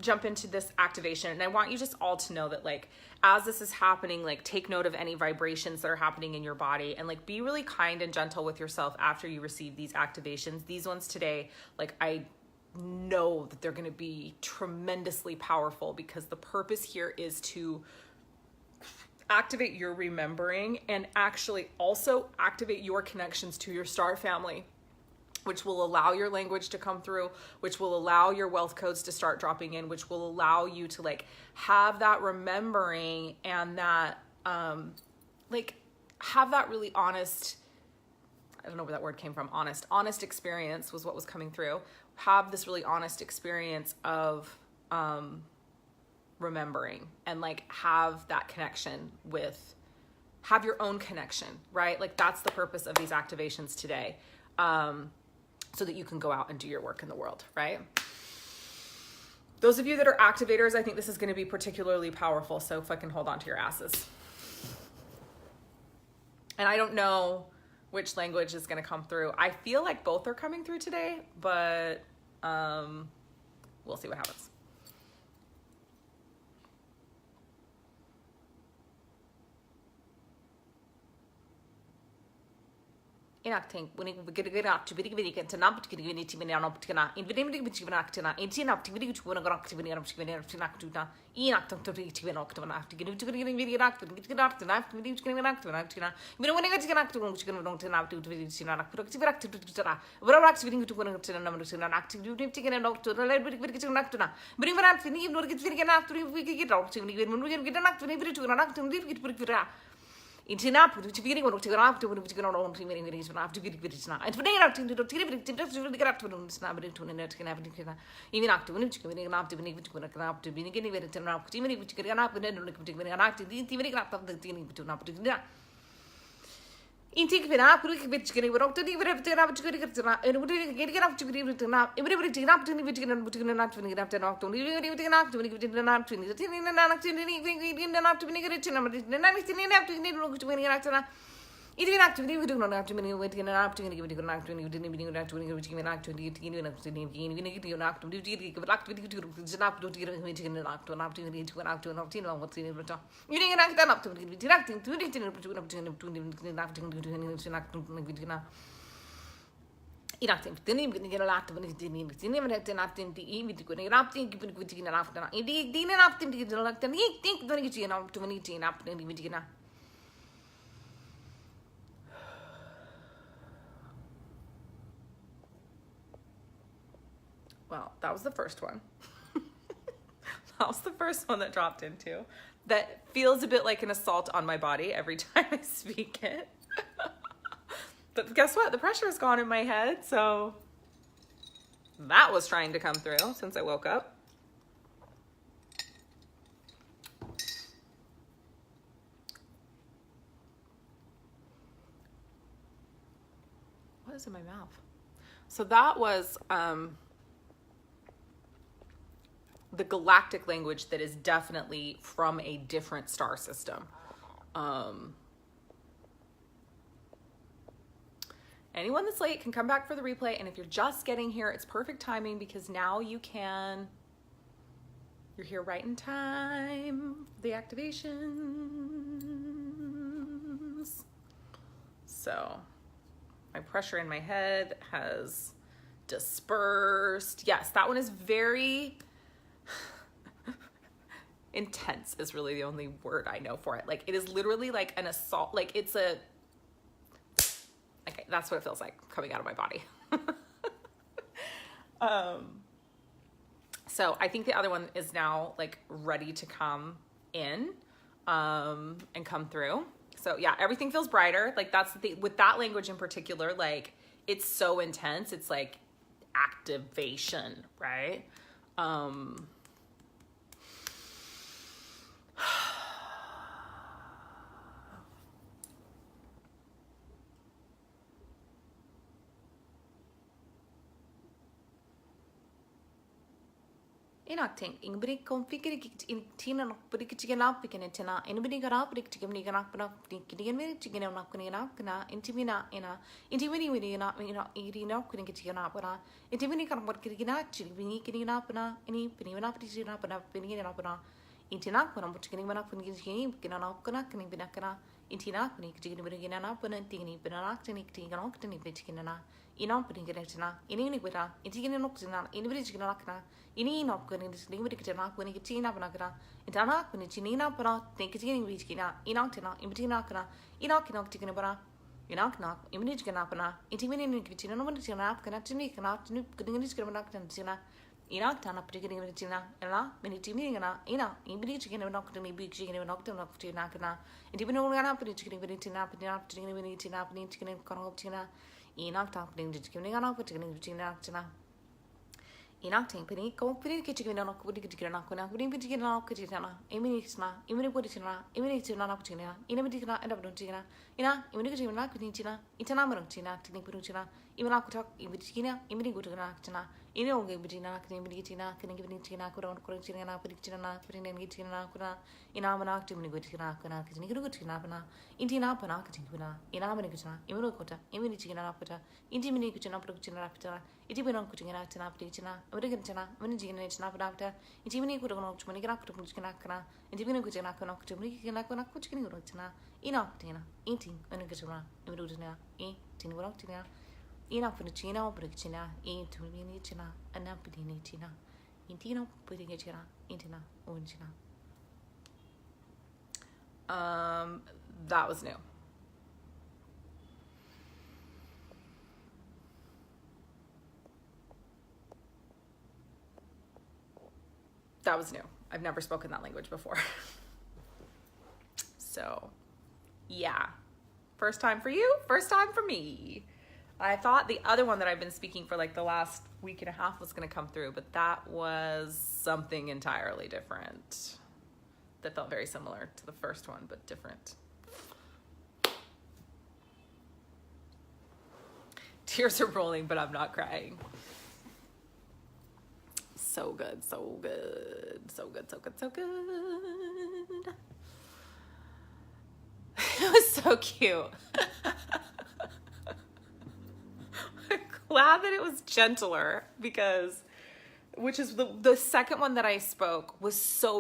jump into this activation, and I want you just all to know that like, as this is happening, like take note of any vibrations that are happening in your body, and like be really kind and gentle with yourself after you receive these activations. These ones today, like I know that they're going to be tremendously powerful, because the purpose here is to activate your remembering and actually also activate your connections to your star family, which will allow your language to come through, which will allow your wealth codes to start dropping in, which will allow you to like have that remembering and that like have that really honest, I don't know where that word came from, honest experience was what was coming through. Have this really honest experience of remembering, and like have that connection with, have your own connection, right? Like that's the purpose of these activations today, so that you can go out and do your work in the world, right? Those of you that are activators, I think this is going to be particularly powerful, so fucking hold on to your asses. And I don't know which language is going to come through. I feel like both are coming through today, but we'll see what happens. Inacting, when you get up to be given to not to give it to me an optica, inviting which given actina, in tin activity which won't go activity of Tinactuna, Enactum to reach an octagon after getting to getting video act and get up and after which can act to Actina. We don't want to get an act which can don't turn out to visit an productive activity to Tara. We're activating to one of number to an active taken an out to the level with an actuna. But even after you know get very after we get out to when we get an act to an act and leave it for it's enough to be able to go after when we get on to many days after getting it now. And when they are to the really get up to them, snap it to an net can have even after when it's coming up to be able to go up to being getting it and up to even which get up and then look to an act in the up of the thing to an up to that. In take it up, which getting up to even if they're up to get and would get up to be able to now. Everybody take up to the which can put in an afternoon after not to leave it up to get an afternoon. The thing in an afternoon, not to be negative, and anything in after you look to any actor. It is activity we do not have to many waiting and after give it an activity, you didn't even have to which give an activity to give an activity, an activity, activity to up to get an actor, an opportunity to an actor, and obtain what's in it. You didn't act up to be directing to it in an actor. Inactive, then you get a lot of anything, never had an activity, even to go up, think you could get an after. Indeed, didn't have to get an actor, think don't get you up to anything up and even. Well, that was the first one. That was the first one that dropped into. That feels a bit like an assault on my body every time I speak it. But guess what? The pressure is gone in my head, so that was trying to come through since I woke up. What is in my mouth? So that was the galactic language that is definitely from a different star system. Anyone that's late can come back for the replay, and if you're just getting here, it's perfect timing because now you're here right in time for the activations. So my pressure in my head has dispersed. Yes, that one is very intense is really the only word I know for it. Like it is literally like an assault. Like it's okay, that's what it feels like coming out of my body. So I think the other one is now like ready to come in and come through. So yeah, everything feels brighter. Like that's the thing with that language in particular, like it's so intense. It's like activation, right? Inacting, inbri configure in tina no chicken up, we can antenna, anybody got up, chicken up, chicken up, intimina, intimini with eating up, couldn't get you up, intimini can what getting up, getting up, any penny up, penny up, intina, when I'm chicken up, and getting up, can be nakana, intina, when you chicken begin up, and thingy, but an acting, taking an octany, chicken. Ina putting it in any way, in an oxina, in which you can in opcon is limited when you get up anagana, in Tana, when it's in up, think it's getting which kina, in octana, in between akana, in okina, chicken abana, in okna, in which can apana, intimidate in kitchen, no one is an app, cannot to me, cannot to putting this criminal tina, in octana, particularly with tina, ella, many timina, ina, in which you can knock to me, big chicken, and octana of tinakana, and even when up, it's chicken, but it's enough, chicken, when it's enough, chicken, tina. Enoch tapping to giving an opportunity between actina. Enoch tamping, go pretty kitchen on a good kitchen, putting between an opportunity, imitina, immunitina, immunitina opportunity, imitina, and opportunity, ina, immunitina, itanamarantina, tinipurtina, Imana kutak ibitina, imini gutanakana, ino gibitina, kinibitina, kinibitina, kurantina, peditina, peditina, kuna, inamanak to minigutina, kuna, kinigutina, intina panakatina, inamaniguna, imunokota, iminitina pata, intiminicutina, productina, itibino kutina, peditina, origintina, minigina pata, intimini kutanok, maniganakuna, intimino kutina, kutina, inoctina, inting, unigatina, imudutina, tingutina, inopinichino, productina, intuminichina, anapidinichina, intino, pudigitina, intina, unchina. That was new. That was new. I've never spoken that language before. So, yeah. First time for you, first time for me. I thought the other one that I've been speaking for like the last week and a half was going to come through, but that was something entirely different. That felt very similar to the first one, but different. Tears are rolling, but I'm not crying. So good, so good, so good, so good, so good. It was so cute. I'm glad that it was gentler because, which is the second one that I spoke was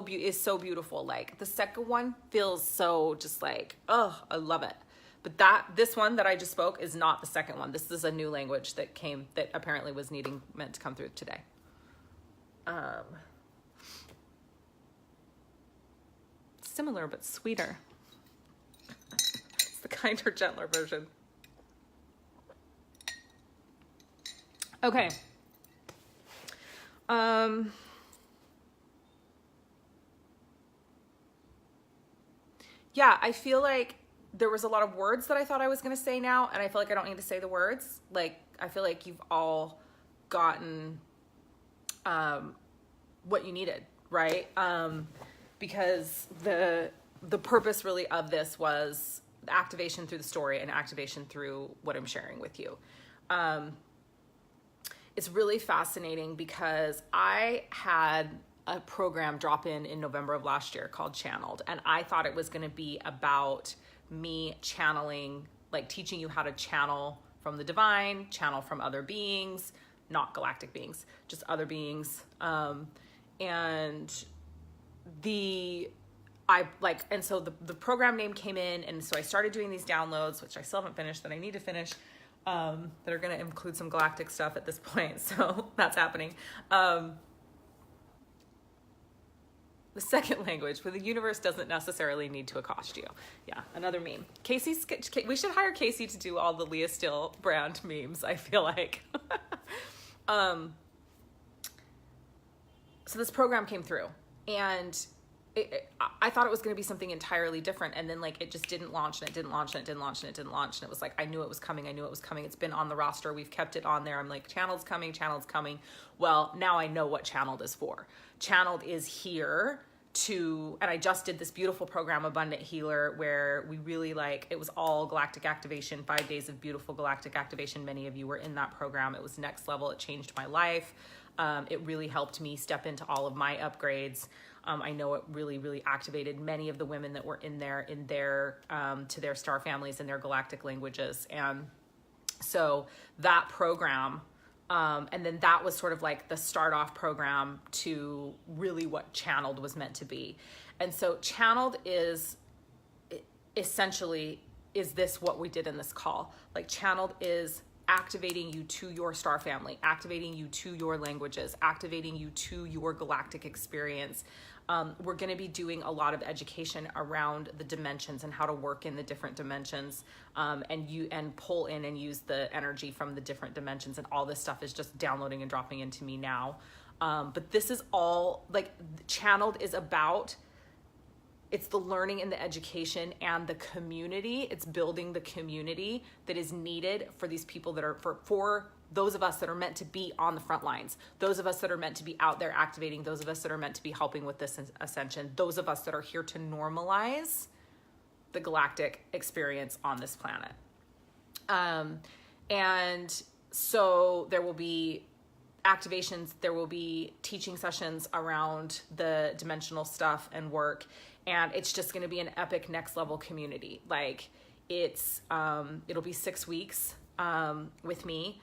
is so beautiful. Like the second one feels so just like, oh, I love it. But this one that I just spoke is not the second one. This is a new language that apparently was meant to come through today. Similar but sweeter. It's the kinder, gentler version. Okay. Yeah, I feel like there was a lot of words that I thought I was going to say now, and I feel like I don't need to say the words. Like, I feel like you've all gotten what you needed, right? Because the purpose really of this was activation through the story and activation through what I'm sharing with you. It's really fascinating because I had a program drop in November of last year called Channeled, and I thought it was going to be about me channeling, like teaching you how to channel from the divine, channel from other beings, not galactic beings, just other beings. And so the program name came in, and so I started doing these downloads, which I still haven't finished, that I need to finish, that are going to include some galactic stuff at this point. So that's happening. The second language, where the universe doesn't necessarily need to accost you. Yeah, another meme. We should hire Casey to do all the Leah Steele brand memes, I feel like. So this program came through, and I thought it was going to be something entirely different, and then like it just didn't launch, and it didn't launch, and it didn't launch, and it didn't launch, and it was like I knew it was coming. It's been on the roster. We've kept it on there. I'm like, Channel's coming. Well, now I know what Channeled is for. Channeled is here and I just did this beautiful program, Abundant Healer, where we really it was all galactic activation, 5 days of beautiful galactic activation. Many of you were in that program. It was next level. It changed my life. It really helped me step into all of my upgrades. I know it really, really activated many of the women that were in there, to their star families and their galactic languages. And so that program, and then that was sort of like the start off program to really what Channeled was meant to be. And so Channeled is essentially, is this what we did in this call? Like Channeled is activating you to your star family, activating you to your languages, activating you to your galactic experience. We're going to be doing a lot of education around the dimensions and how to work in the different dimensions, and pull in and use the energy from the different dimensions. And all this stuff is just downloading and dropping into me now. But this is all Channeled is about. It's the learning and the education and the community. It's building the community that is needed for these people that are for those of us that are meant to be on the front lines, those of us that are meant to be out there activating, those of us that are meant to be helping with this ascension, those of us that are here to normalize the galactic experience on this planet. And So there will be activations, there will be teaching sessions around the dimensional stuff and work, and it's just going to be an epic next level community. Like it'll be 6 weeks with me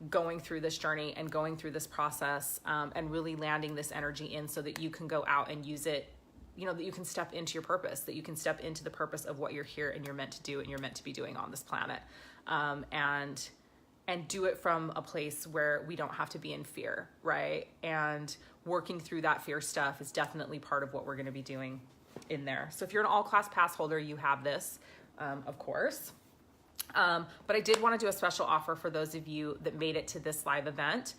going through this journey and going through this process, and really landing this energy in so that you can go out and use it, that you can step into your purpose, that you can step into the purpose of what you're here and you're meant to do and you're meant to be doing on this planet. And do it from a place where we don't have to be in fear, right? And working through that fear stuff is definitely part of what we're going to be doing in there. So if you're an all-class pass holder, you have this, of course. But I did want to do a special offer for those of you that made it to this live event.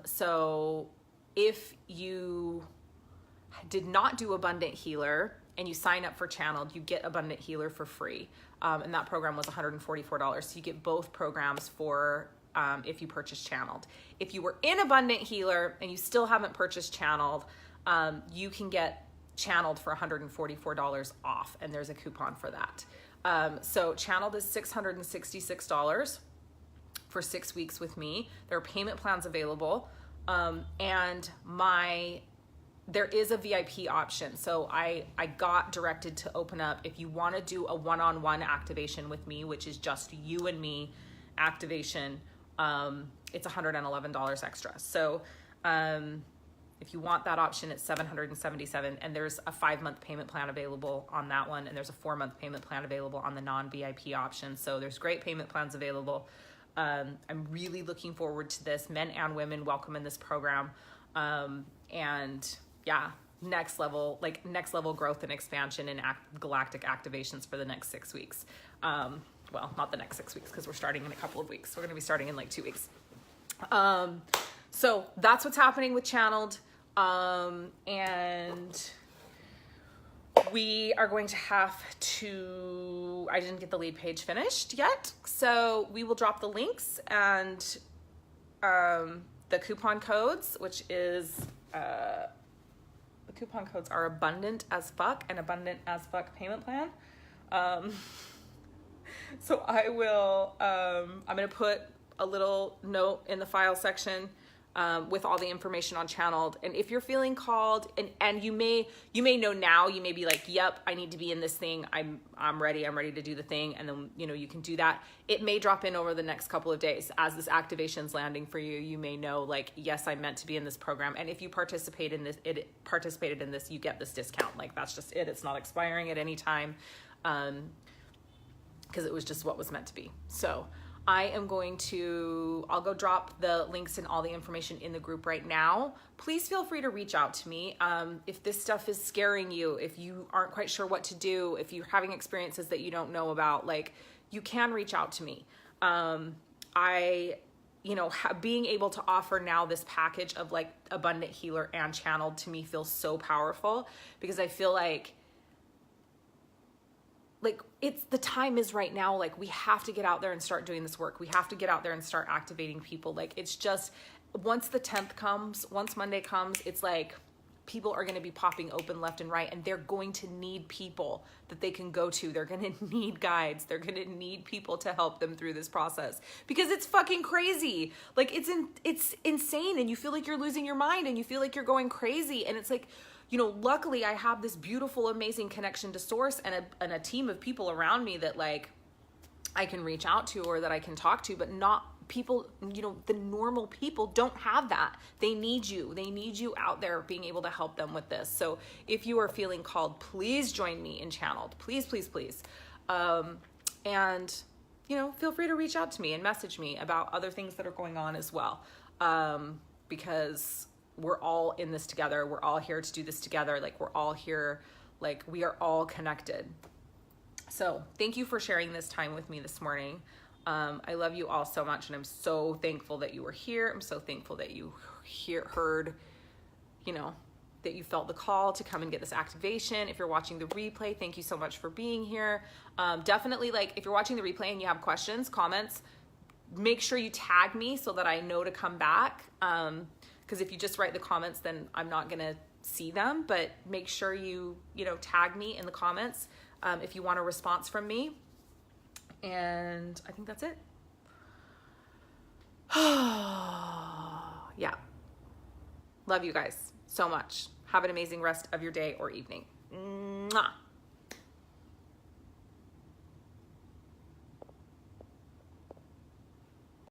So if you did not do Abundant Healer and you sign up for Channeled, you get Abundant Healer for free. And that program was $144. So you get both programs for if you purchase Channeled. If you were in Abundant Healer and you still haven't purchased Channeled, you can get Channeled for $144 off, and there's a coupon for that. So Channeled is $666 for 6 weeks with me. There are payment plans available, and there is a VIP option. So I got directed to open up, if you want to do a one-on-one activation with me, which is just you and me activation, it's $111 extra. So if you want that option, it's $777, and there's a 5-month payment plan available on that one, and there's a 4-month payment plan available on the non-VIP option. So there's great payment plans available. I'm really looking forward to this. Men and women welcome in this program. And yeah, next level growth and expansion in galactic activations for the next 6 weeks. Well, not the next 6 weeks, because we're starting in a couple of weeks. We're going to be starting in like 2 weeks. So that's what's happening with Channeled. And we are going to have to, I didn't get the lead page finished yet, so we will drop the links and the coupon codes, which is, the coupon codes are Abundant as Fuck and Abundant as Fuck payment plan. So I will, I'm going to put a little note in the file section with all the information on Channeled. And if you're feeling called, and you may know now, you may be like, yep, I need to be in this thing. I'm ready to do the thing. And then, you can do that. It may drop in over the next couple of days as this activation's landing for you. You may know, like, yes, I'm meant to be in this program. And if you participated in this, you get this discount. Like, that's just it. It's not expiring at any time. Because it was just what was meant to be. So I'll go drop the links and all the information in the group right now. Please feel free to reach out to me. If this stuff is scaring you, if you aren't quite sure what to do, if you're having experiences that you don't know about, like, you can reach out to me. Being able to offer now this package of like Abundant Healer and Channeled to me feels so powerful, because I feel like it's the time is right now. Like, we have to get out there and start doing this work. We have to get out there and start activating people. Like, it's just, once the 10th comes, once Monday comes, it's like people are going to be popping open left and right, and they're going to need people that they can go to. They're going to need guides. They're going to need people to help them through this process, because it's fucking crazy. Like, it's insane, and you feel like you're losing your mind, and you feel like you're going crazy. And it's like, luckily I have this beautiful, amazing connection to Source and a team of people around me that, like, I can reach out to or that I can talk to, but not people, the normal people don't have that. They need you. They need you out there being able to help them with this. So if you are feeling called, please join me in Channeled. Please, please, please. And, feel free to reach out to me and message me about other things that are going on as well. Because we're all in this together. We're all here to do this together. Like, we're all here. Like, we are all connected. So thank you for sharing this time with me this morning. I love you all so much, and I'm so thankful that you were here. I'm so thankful that you heard, that you felt the call to come and get this activation. If you're watching the replay, thank you so much for being here. Definitely, like, if you're watching the replay and you have questions, comments, make sure you tag me so that I know to come back. Because if you just write the comments, then I'm not going to see them. But make sure you tag me in the comments if you want a response from me. And I think that's it. Yeah. Love you guys so much. Have an amazing rest of your day or evening. Mwah.